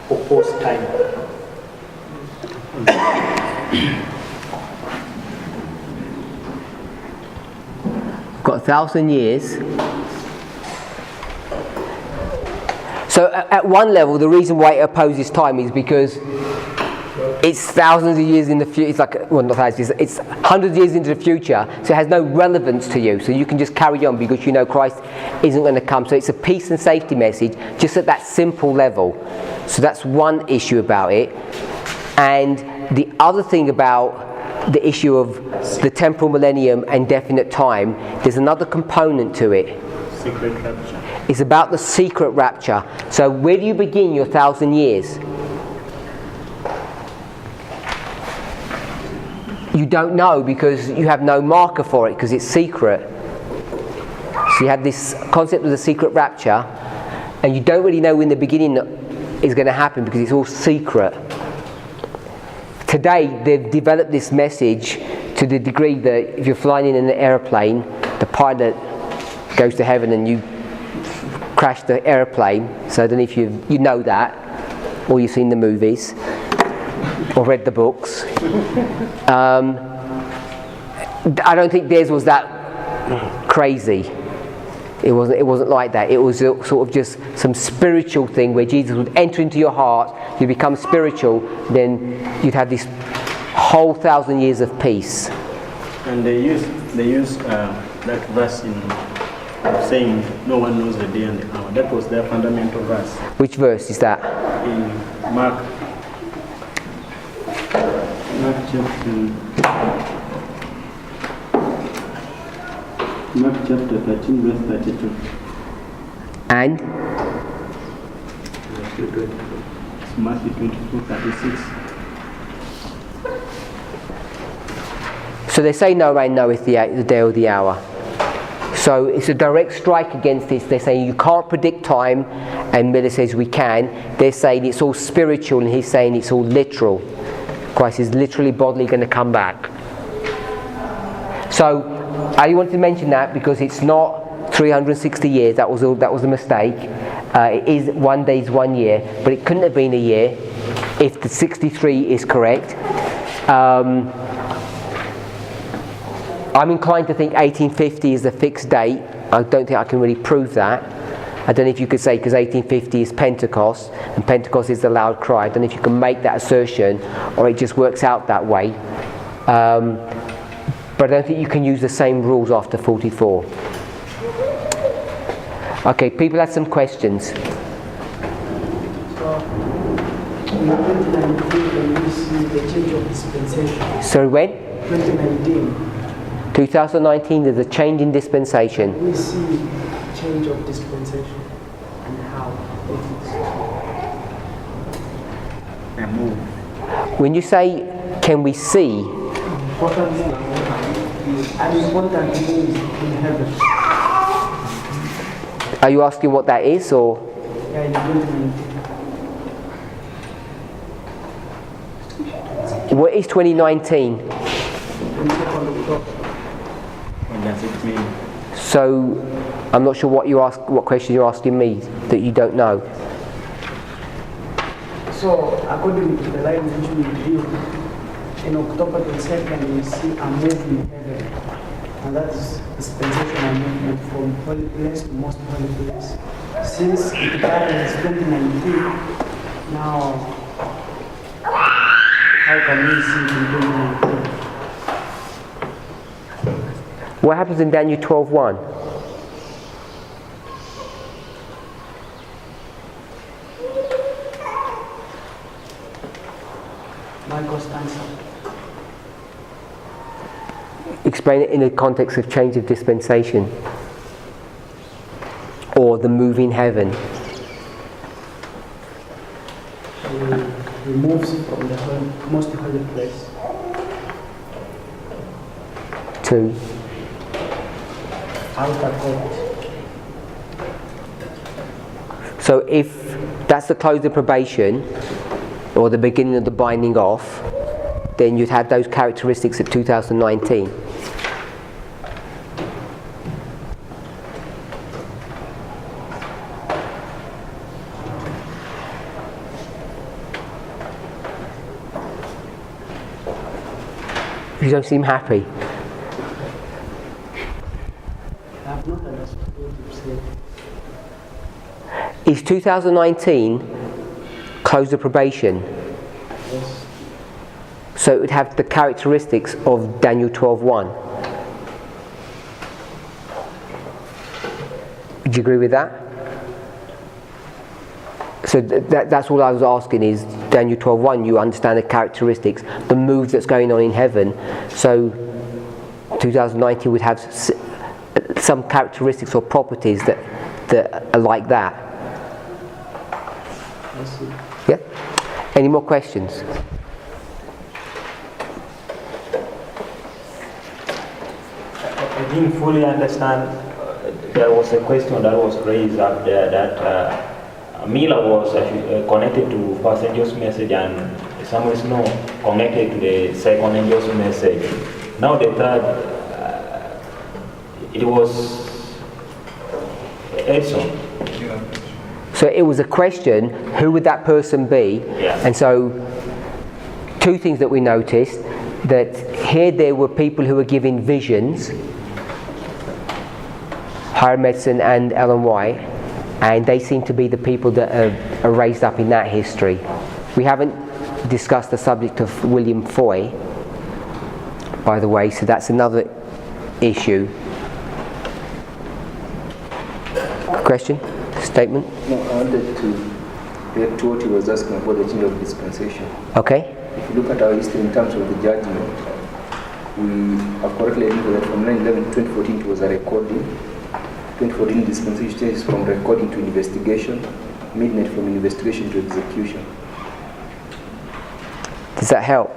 oppose time? Got 1,000 years. So at one level, the reason why it opposes time is because it's thousands of years in the future. It's like, well, not thousands, it's hundreds of years into the future, so it has no relevance to you. So you can just carry on because you know Christ isn't going to come. So it's a peace and safety message just at that simple level. So that's one issue about it. And the other thing about the issue of the temporal millennium and definite time, there's another component to it. Secret rapture. It's about the secret rapture. So where do you begin your 1,000 years? You don't know because you have no marker for it because it's secret. So you have this concept of the secret rapture and you don't really know when the beginning is going to happen because it's all secret. Today they've developed this message to the degree that if you're flying in an aeroplane, the pilot goes to heaven and you crash the aeroplane. So I don't know if you know that or you've seen the movies or read the books. I don't think theirs was that crazy. It wasn't like that. It was sort of just some spiritual thing where Jesus would enter into your heart, you become spiritual, then you'd have this whole 1,000 years of peace. And they use that verse in saying no one knows the day and the hour. That was their fundamental verse. Which verse is that? In Mark chapter 13, verse 32. And? It's Matthew 24, 36. So they say no man knoweth the day or the hour. So it's a direct strike against this. They're saying you can't predict time, and Miller says we can. They're saying it's all spiritual, and he's saying it's all literal. Christ is literally bodily going to come back. So I wanted to mention that because it's not 360 years. That was a mistake. It is 1 day is 1 year, but it couldn't have been a year if the 63 is correct. I'm inclined to think 1850 is the fixed date. I don't think I can really prove that. I don't know if you could say, because 1850 is Pentecost, and Pentecost is the loud cry. I don't know if you can make that assertion, or it just works out that way. But I don't think you can use the same rules after 44. Okay, people had some questions. So, in 2019, when we see the change of dispensation. So when? 2019. 2019, there's a change in dispensation. We see change of dispensation and how it is. When you say, can we see? An important move in heaven. Are you asking what that is, or? Yeah, in 2019. What is 2019? So, I'm not sure what question you're asking me that you don't know. So, according to the line which we read, in October 22nd, we see a move in heaven, and that is dispensation movement from holy place to most holy place. Since it started in 2019, now how can we see it in 2019? What happens in Daniel 12:1? Michael stands up. Explain it in the context of change of dispensation, or the move in heaven. He moves from the most holy place to outer court. So if that's the close of probation, or the beginning of the binding off, then you'd have those characteristics of 2019. You don't seem happy. I have not understood what you said. Is 2019 close of probation? Yes. So it would have the characteristics of Daniel 12:1. Do you agree with that? So that's all I was asking is Daniel 12:1. You understand the characteristics, the move that's going on in heaven. So 2019 would have some characteristics or properties that are like that. I see. Yeah. Any more questions? I didn't fully understand. There was a question that was raised up there that Miller was actually connected to first angel's message and Samuel Snow connected to the second angel's message. Now the third, it was Edson. So it was a question, who would that person be? Yeah. And so two things that we noticed, that here there were people who were given visions, Hiram Edson and Ellen White, and they seem to be the people that are raised up in that history. We haven't discussed the subject of William Foy, by the way, so that's another issue. Question? Statement? No, I wanted to react to what he was asking about the change of dispensation. Okay. If you look at our history in terms of the judgment, we have correctly identified that from 9/11 to 2014 it was a recording. 2014 dispensation changes from recording to investigation, midnight from investigation to execution. Does that help?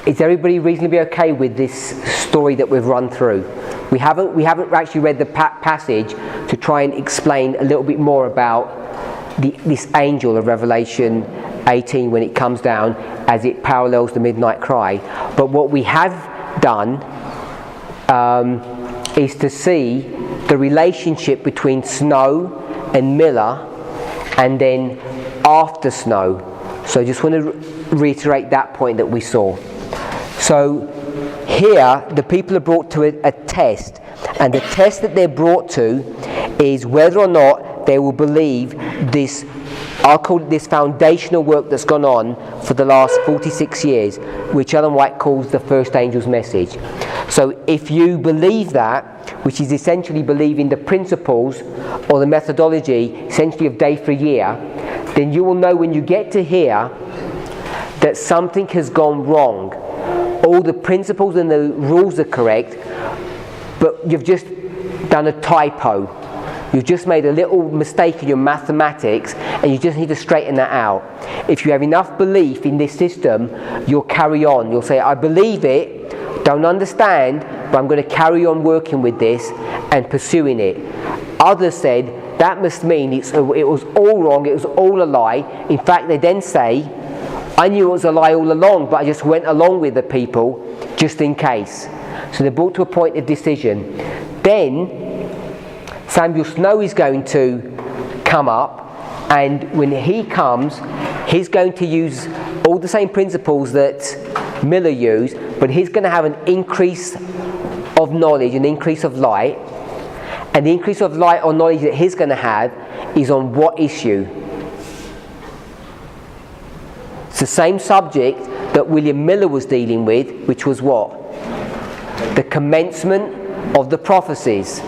Is everybody reasonably okay with this story that we've run through? We haven't actually read the passage to try and explain a little bit more about this angel of Revelation 18 when it comes down, as it parallels the midnight cry. But what we have done is to see the relationship between Snow and Miller, and then after Snow. So I just want to reiterate that point that we saw. So here the people are brought to a test, and the test that they're brought to is whether or not they will believe this, I'll call it this foundational work that's gone on for the last 46 years, which Ellen White calls the first angel's message. So if you believe that, which is essentially believing the principles or the methodology essentially of day for a year, then you will know when you get to here that something has gone wrong. All the principles and the rules are correct, but you've just done a typo. You've just made a little mistake in your mathematics, and you just need to straighten that out. If you have enough belief in this system, you'll carry on. You'll say, I believe it, don't understand, but I'm going to carry on working with this and pursuing it. Others said, that must mean it was all wrong, it was all a lie. In fact, they then say, I knew it was a lie all along, but I just went along with the people just in case. So they're brought to a point of decision. Then Samuel Snow is going to come up, and when he comes, he's going to use all the same principles that Miller used, but he's going to have an increase of knowledge, an increase of light. And the increase of light or knowledge that he's going to have is on what issue? It's the same subject that William Miller was dealing with, which was what? The commencement of the prophecies.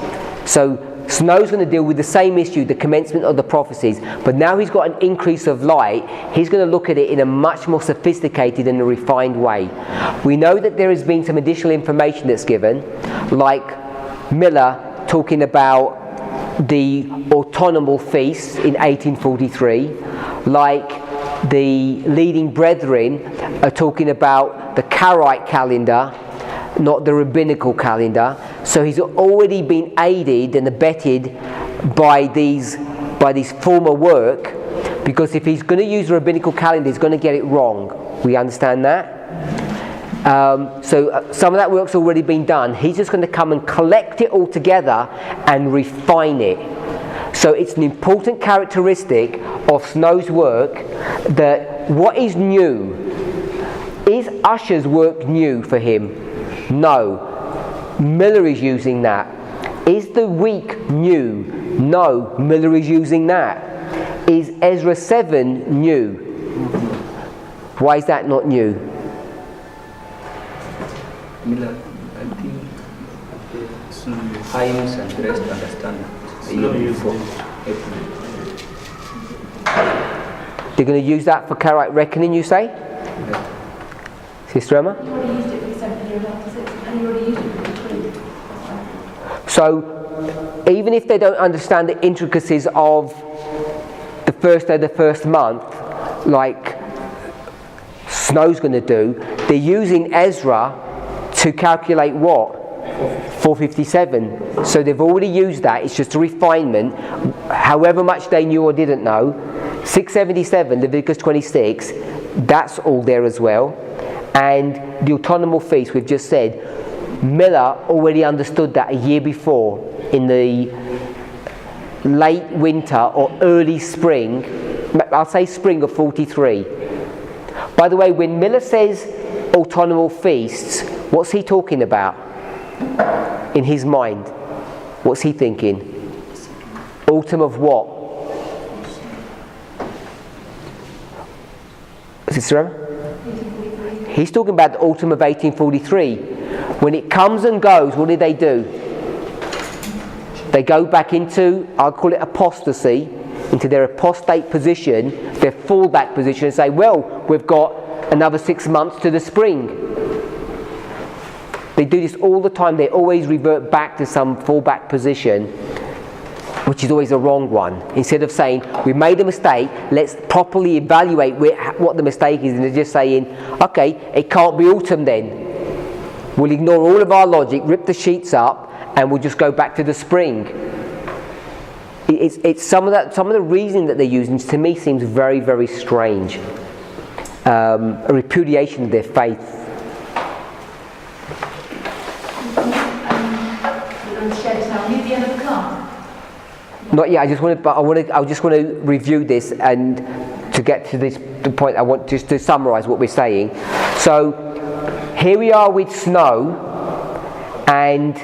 So Snow's going to deal with the same issue, the commencement of the prophecies, but now he's got an increase of light. He's going to look at it in a much more sophisticated and a refined way. We know that there has been some additional information that's given, like Miller talking about the autonomal feasts in 1843, like the leading brethren are talking about the Karaite calendar, not the rabbinical calendar. So he's already been aided and abetted by these former work, because if he's going to use the rabbinical calendar, he's going to get it wrong. We understand that? So some of that work's already been done. He's just going to come and collect it all together and refine it. So it's an important characteristic of Snow's work that what is new? Is Ussher's work new for him? No. Miller is using that. Is the week new? No. Miller is using that. Is Ezra 7 new? Why is that not new? Miller, I think Hines and the rest understand the year before April. They're going to use that for Karaite reckoning, you say? Yeah. Sister Emma? You already used it for 706, and you already used it for 3. So, even if they don't understand the intricacies of the first day of the first month, like Snow's going to do, they're using Ezra to calculate what? 457. So they've already used that. It's just a refinement. However much they knew or didn't know. 677, Leviticus 26, that's all there as well. And the autonomal feast, we've just said, Miller already understood that a year before, in the late winter or early spring, I'll say spring of 43. By the way, when Miller says autonomal feasts, what's he talking about in his mind? What's he thinking? Autumn of what? Sister Emma? He's talking about the autumn of 1843. When it comes and goes, what do? They go back into, I'll call it apostasy, into their apostate position, their fallback position, and say, well, we've got another 6 months to the spring. They do this all the time. They always revert back to some fallback position which is always a wrong one. Instead of saying, we made a mistake, let's properly evaluate what the mistake is, and they're just saying, okay, it can't be autumn then. We'll ignore all of our logic, rip the sheets up, and we'll just go back to the spring. It's some of the reasoning that they're using to me seems very, very strange. A repudiation of their faith. Not yet. I just want to review this and to get to the point. I want just to summarise what we're saying. So here we are with Snow, and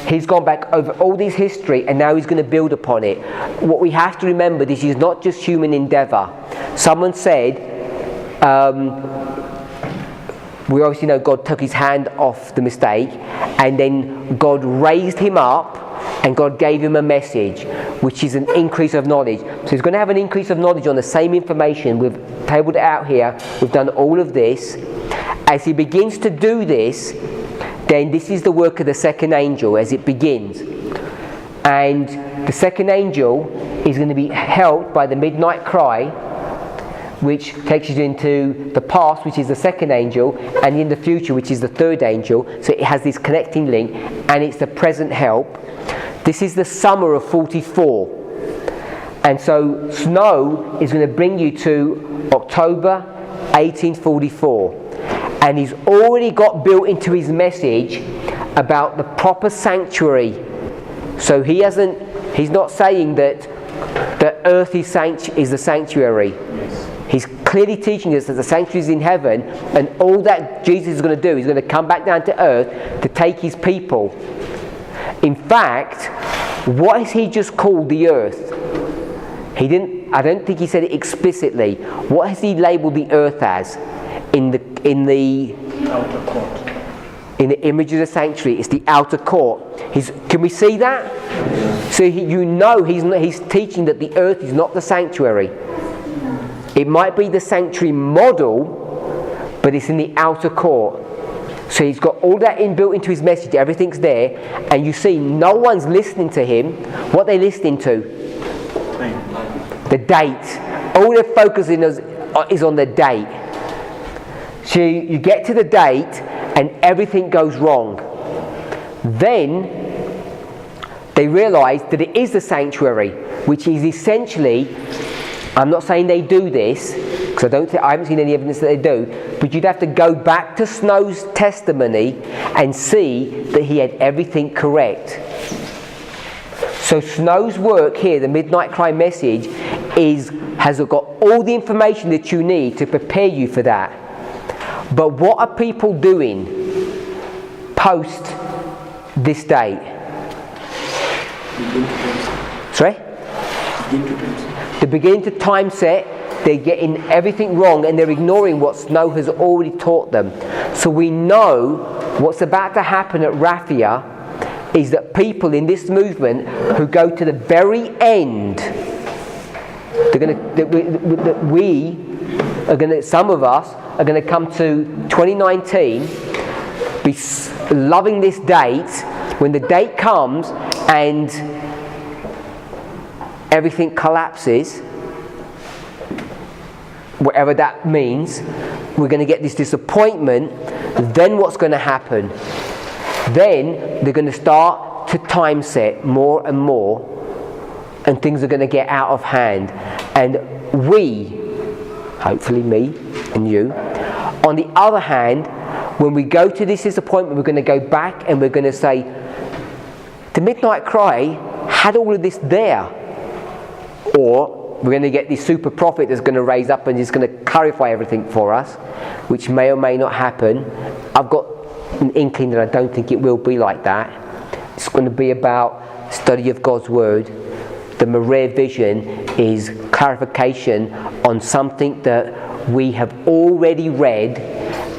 he's gone back over all this history, and now he's going to build upon it. What we have to remember: this is not just human endeavour. Someone said, we obviously know God took his hand off the mistake, and then God raised him up. And God gave him a message, which is an increase of knowledge. So he's going to have an increase of knowledge on the same information. We've tabled it out here. We've done all of this. As he begins to do this, then this is the work of the second angel as it begins. And the second angel is going to be helped by the midnight cry, which takes you into the past, which is the second angel, and in the future, which is the third angel. So it has this connecting link, and it's the present help. This is the summer of 44. And so Snow is going to bring you to October 1844. And he's already got built into his message about the proper sanctuary. So he's not saying that the earth is the sanctuary. He's clearly teaching us that the sanctuary is in heaven, and all that Jesus is going to do, he's going to come back down to earth to take his people. In fact, what has he just called the earth? I don't think he said it explicitly. What has he labelled the earth as? In the outer court. In the image of the sanctuary, it's the outer court. Can we see that? Yeah. So he's teaching that the earth is not the sanctuary. It might be the sanctuary model, but it's in the outer court. So he's got all that inbuilt into his message, everything's there, and you see no one's listening to him. What are they listening to? The date. All they're focusing is on the date. So you get to the date and everything goes wrong. Then they realise that it is the sanctuary, which is essentially, I'm not saying they do this, because I haven't seen any evidence that they do, but you'd have to go back to Snow's testimony and see that he had everything correct. So Snow's work here, the Midnight Cry message, has got all the information that you need to prepare you for that. But what are people doing post this date? Sorry? They're beginning to time set. They're getting everything wrong, and they're ignoring what Snow has already taught them. So we know what's about to happen at Raphia is that people in this movement who go to the very end, some of us are going to come to 2019, be loving this date. When the date comes and everything collapses, whatever that means, we're going to get this disappointment. Then what's going to happen? Then they're going to start to time set more and more, and things are going to get out of hand. And we, hopefully me and you, on the other hand, when we go to this disappointment, we're going to go back and we're going to say, the Midnight Cry had all of this there. Or we're going to get this super prophet that's going to raise up and is going to clarify everything for us, which may or may not happen. I've got an inkling that I don't think it will be like that. It's going to be about study of God's Word. The Mareh vision is clarification on something that we have already read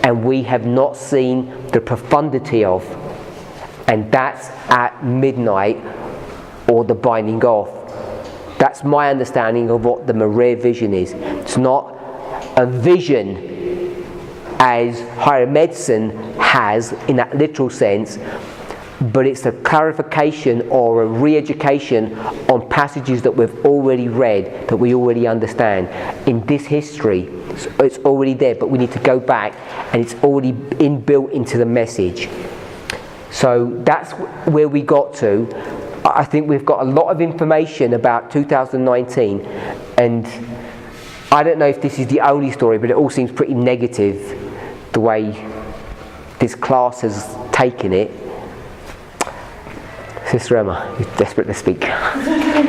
and we have not seen the profundity of. And that's at midnight, or the binding off. That's my understanding of what the Mareh vision is. It's not a vision as higher medicine has in that literal sense, but it's a clarification or a re-education on passages that we've already read, that we already understand. In this history, it's already there, but we need to go back, and it's already inbuilt into the message. So that's where we got to. I think we've got a lot of information about 2019, and I don't know if this is the only story, but it all seems pretty negative, the way this class has taken it. Sister Emma, you're desperate to speak. I'm having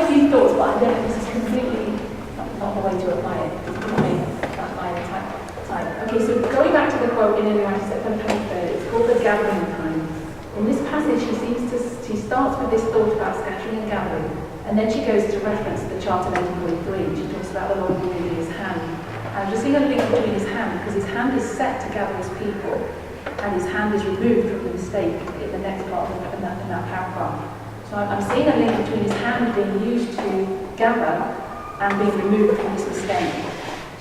a few thoughts, but I don't think this is completely not the way to apply it. Okay, so going back to the quote in September 23rd, it's called the gathering time. In this passage, she starts with this thought about scattering and gathering, and then she goes to reference the chart of 1843. She talks about the Lord moving his hand. I'm just seeing a link between his hand, because his hand is set to gather his people, and his hand is removed from the mistake in the next part in that paragraph. So I'm seeing a link between his hand being used to gather and being removed from this mistake.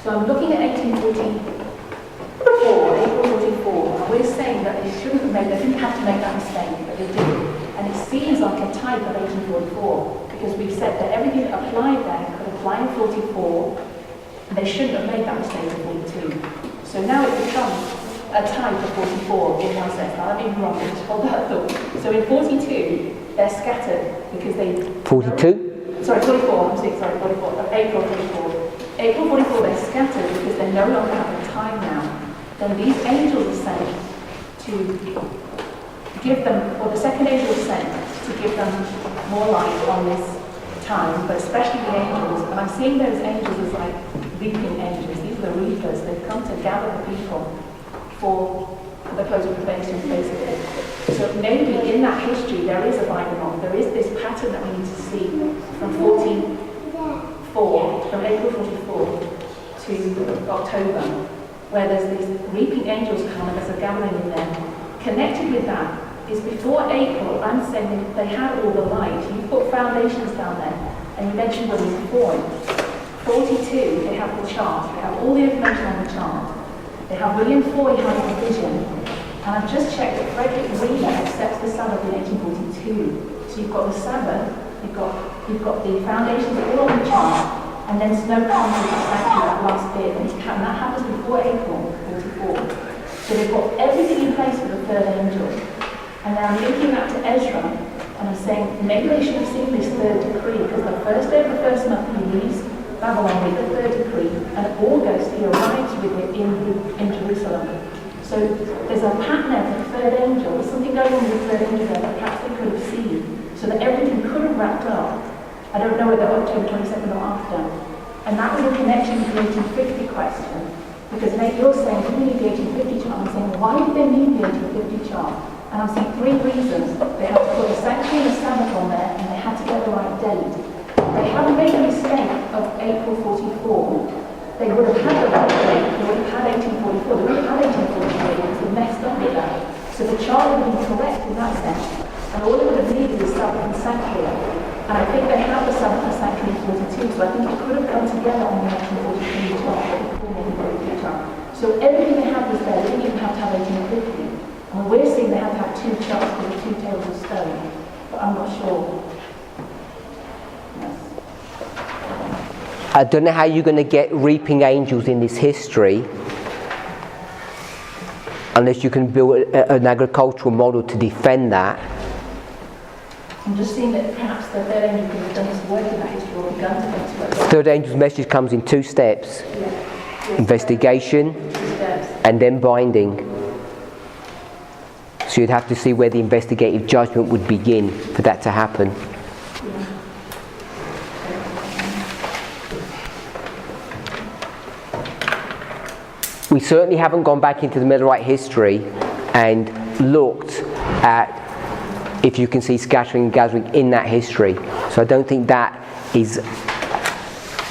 So I'm looking at 1844, April 44, and we're saying that they didn't have to make that mistake, but they did. And it seems like a type of 1844, because we've said that everything that applied there could apply in 44, and they shouldn't have made that mistake in 42. So now it becomes a type of 44 in one sense. Now, I've been wrong, just hold that thought. So in 42, they're scattered because they... 42? Sorry, 44, I'm saying, sorry, 44, April 44. April 44, they're scattered because they no longer have the time now. Then these angels are sent to give them, or the second angel is sent to give them more light on this time, but especially the angels. And I'm seeing those angels as like reaping angels. These are the reapers. They've come to gather the people for the close of probation, basically. So maybe in that history there is a Bible, there is this pattern that we need to see from 44, from April 44 to October, where there's these reaping angels come and there's a gathering in there. Connected with that is before April, I'm saying they had all the light. You put foundations down there, and you mentioned what was before. 42, they have the chart, they have all the information on the chart. They have William Foy having a vision, and I've just checked that Frederick Wheeler accepts the Sabbath in 1842. So you've got the Sabbath, you've got the foundations all on the chart, and then snow comes with exactly that last bit, and that happens before April 44. So they've got everything in place for the third angel. And now I'm linking that to Ezra, and I'm saying maybe they should have seen this third decree, because the first day of the first month he leaves Babylon with the third decree, and August he arrives with it in Jerusalem. So there's a pattern there for the third angel. There's something going on with the third angel there that perhaps they could have seen, so that everything could have wrapped up. I don't know whether October 22nd or after. And that was in connection with the 1850 question, because maybe you're saying we need the 1850 chart. I'm saying, why did they need the 1850 chart? And I'm seeing three reasons. They had to put a sanctuary and a Sabbath on there, and they had to get the right date. They haven't made a mistake of April 44. They would have had the right date. They would have had 1844. They would have had 1843 because they messed up with that. So the chart would have been correct in that sense. And all they would have needed is Sabbath and sanctuary. And I think they have the Sabbath and sanctuary in 42. So I think it could have come together on the 1843 chart, chart. So everything they had was there. They didn't even have to have 1850. And we're seeing they had to have two charts with the two tails of stone. But I'm not sure. I don't know how you're going to get reaping angels in this history unless you can build an agricultural model to defend that. I'm just seeing that perhaps the third angel could have done his work in that history or begun to get to it. Third angel's message comes in two steps. Investigation and then binding. So you'd have to see where the investigative judgment would begin for that to happen. We certainly haven't gone back into the Millerite history and looked at if you can see scattering and gathering in that history. So I don't think that is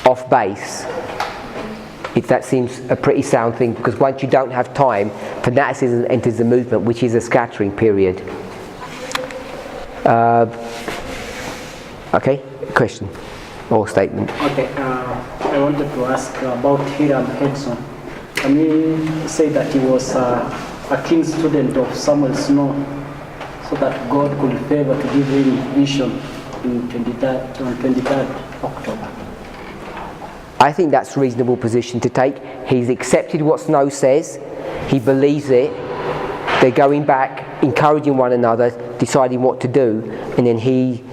off base. That seems a pretty sound thing, because once you don't have time, fanaticism enters the movement, which is a scattering period. Okay, question or statement? Okay, I wanted to ask about Hiram Edson. Can we say that he was a keen student of Samuel Snow, so that God could favor to give him vision on 23rd October. I think that's a reasonable position to take. He's accepted what Snow says, he believes it, they're going back, encouraging one another, deciding what to do, and then he,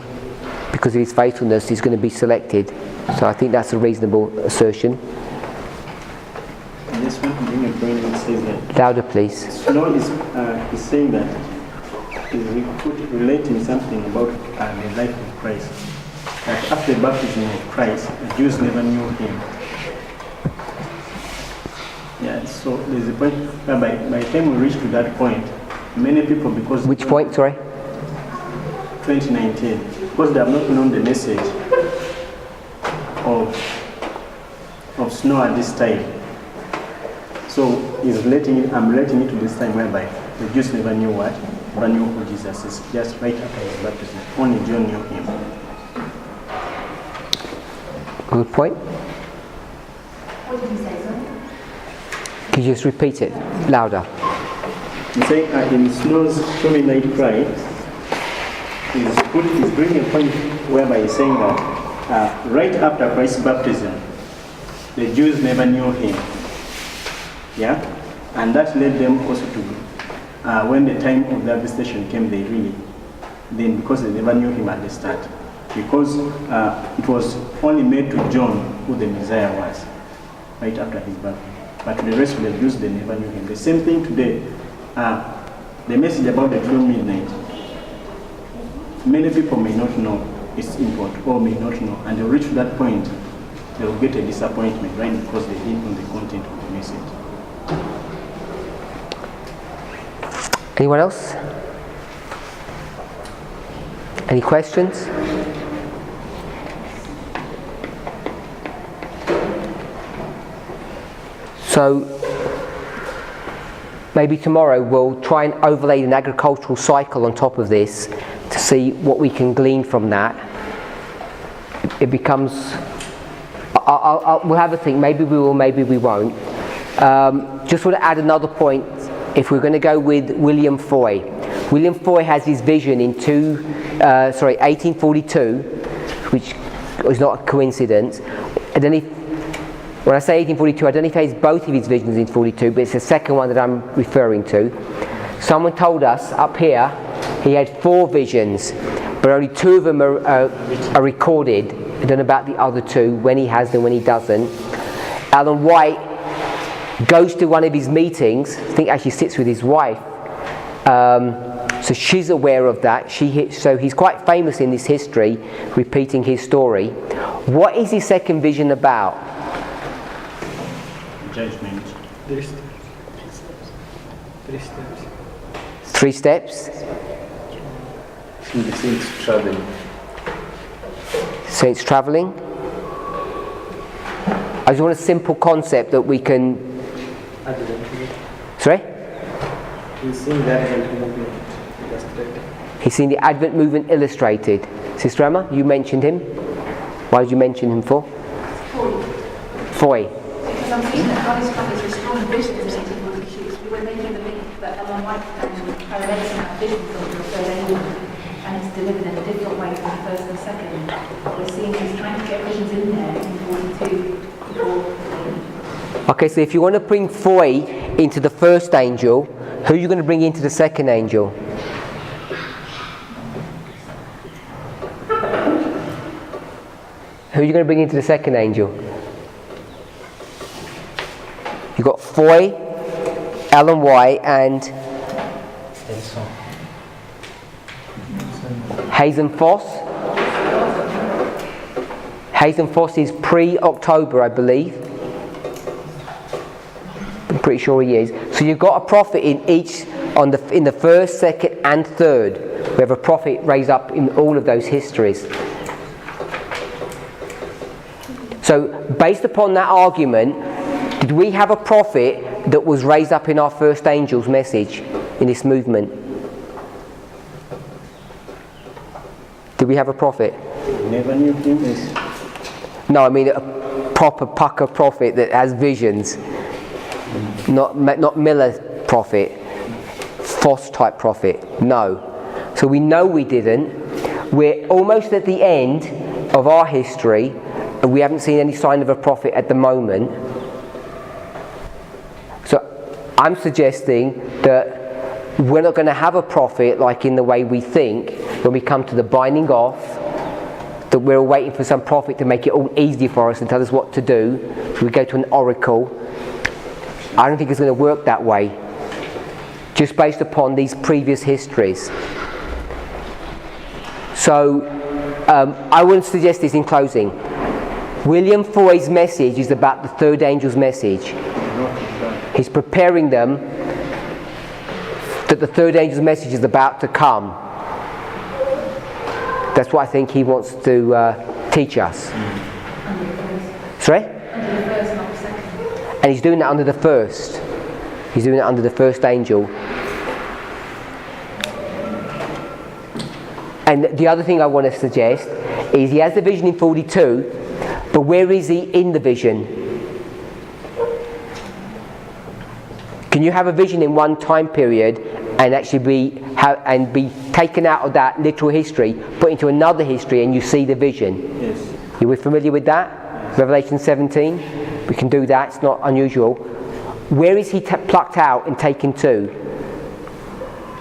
because of his faithfulness, is going to be selected. So I think that's a reasonable assertion. This one thing in Brandon says that. Louder, please. Snow is saying that he's relating something about the life of Christ. That after the baptism of Christ, the Jews never knew him. Yeah, so there's a point where by the time we reach to that point, many people, because... Which point, sorry? 2019. Because they have not known the message of Snow at this time. So I'm relating it to this time whereby the Jews never knew who Jesus is. Just right after his baptism. Only John knew him. Good point. What did you say, sir? Could you just repeat it louder? He's saying in Snow's 29th cry, he's bringing a point whereby he's saying that right after Christ's baptism, the Jews never knew him. Yeah? And that led them also to, when the time of their visitation came, because they never knew him at the start. Because it was only made to John who the Messiah was, right after his birth. But to the rest of the Jews, they never knew him. The same thing today. The message about the true midnight, many people may not know its import or may not know, and they'll reach to that point, they'll get a disappointment, right, because they didn't know the content of the message. Anyone else? Any questions? So maybe tomorrow we'll try and overlay an agricultural cycle on top of this to see what we can glean from that. It becomes, we'll have a think, maybe we will, maybe we won't. Just want to add another point, if we're going to go with William Foy. William Foy has his vision in 1842, which is not a coincidence. When I say 1842, I don't know if he has both of his visions in 42, but it's the second one that I'm referring to. Someone told us up here he had 4 visions, but only 2 of them are recorded. I don't know about the other 2, when he has them, when he doesn't. Alan White goes to one of his meetings, I think actually sits with his wife, so she's aware of that. So he's quite famous in this history, repeating his story. What is his second vision about? Judgment. 3 steps. The saints traveling. Saints traveling. I just want a simple concept that we can. Sorry? He's seeing the Advent movement illustrated. He's seen the Advent movement illustrated. Sister Emma, you mentioned him. Why did you mention him for? Foy. Because I'm seeing that God is restoring visions into the issues. We were making the link that Ellen White and Karen Edison have visions of the third angel, and it's delivered in a different way from the first and second. We're seeing he's trying to get visions in there in 42 before. Okay, so if you want to bring Foy into the first angel, who are you going to bring into the second angel? Who are you going to bring into the second angel? You've got Foy, Alan White, and Hazen Foss. Hazen Foss is pre-October, I believe. I'm pretty sure he is. So you've got a prophet in each, in the first, second, and third. We have a prophet raised up in all of those histories. So based upon that argument, did we have a prophet that was raised up in our first angel's message in this movement? Did we have a prophet? Never knew him. No, I mean a proper pucker prophet that has visions. Not Miller's prophet. false type prophet? No. So we know we didn't. We're almost at the end of our history, and we haven't seen any sign of a prophet at the moment. So I'm suggesting that we're not going to have a prophet like in the way we think when we come to the binding off, that we're waiting for some prophet to make it all easy for us and tell us what to do. We go to an oracle. I don't think it's going to work that way, just based upon these previous histories. So I would suggest this in closing. William Foy's message is about the third angel's message. He's preparing them that the third angel's message is about to come. That's what I think he wants to teach us. Sorry? Under the first, not the second. And he's doing that under the first. He's doing it under the first angel. And the other thing I want to suggest is he has the vision in 42, but where is he in the vision? Can you have a vision in one time period and actually be taken out of that literal history, put into another history, and you see the vision? Yes. You were familiar with that? Revelation 17? We can do that, it's not unusual. Where is he plucked out and taken to?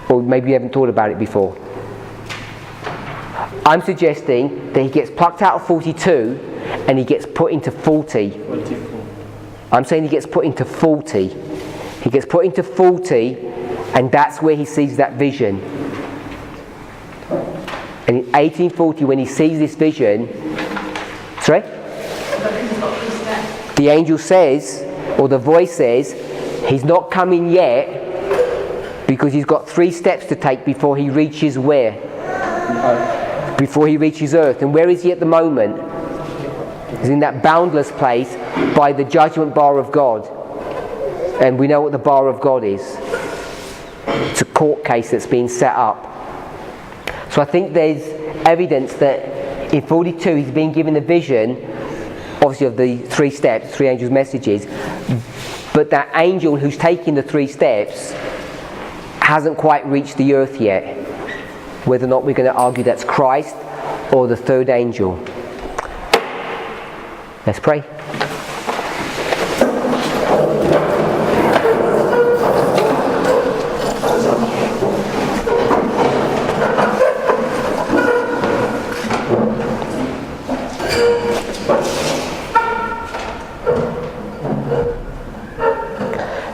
Or maybe you haven't thought about it before. I'm suggesting that he gets plucked out of 42 and he gets put into 40. 44. I'm saying he gets put into 40. He gets put into 40, and that's where he sees that vision. And in 1840, when he sees this vision, sorry? The angel says, or the voice says, he's not coming yet because he's got 3 steps to take before he reaches where? Before he reaches earth. And where is he at the moment? He's in that boundless place by the judgment bar of God. And we know what the bar of God is. It's a court case that's been set up. So I think there's evidence that in 42 he's been given a vision, obviously of the 3 steps, 3 angels' messages, but that angel who's taking the 3 steps hasn't quite reached the earth yet. Whether or not we're going to argue that's Christ or the third angel. Let's pray.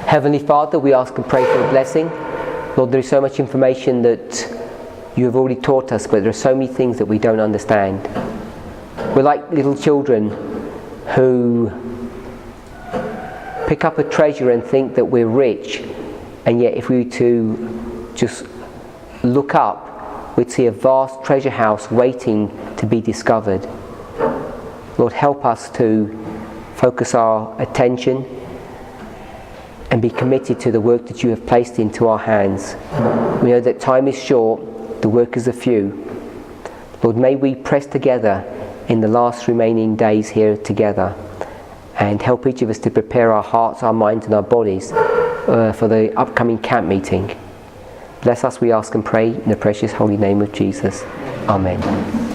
Heavenly Father, we ask and pray for a blessing. Lord, there is so much information that you have already taught us, but there are so many things that we don't understand. We're like little children who pick up a treasure and think that we're rich, and yet if we were to just look up, we'd see a vast treasure house waiting to be discovered. Lord, help us to focus our attention and be committed to the work that you have placed into our hands. We know that time is short, the workers are few. Lord, may we press together in the last remaining days here together and help each of us to prepare our hearts, our minds and our bodies for the upcoming camp meeting. Bless us, we ask and pray, in the precious holy name of Jesus. Amen.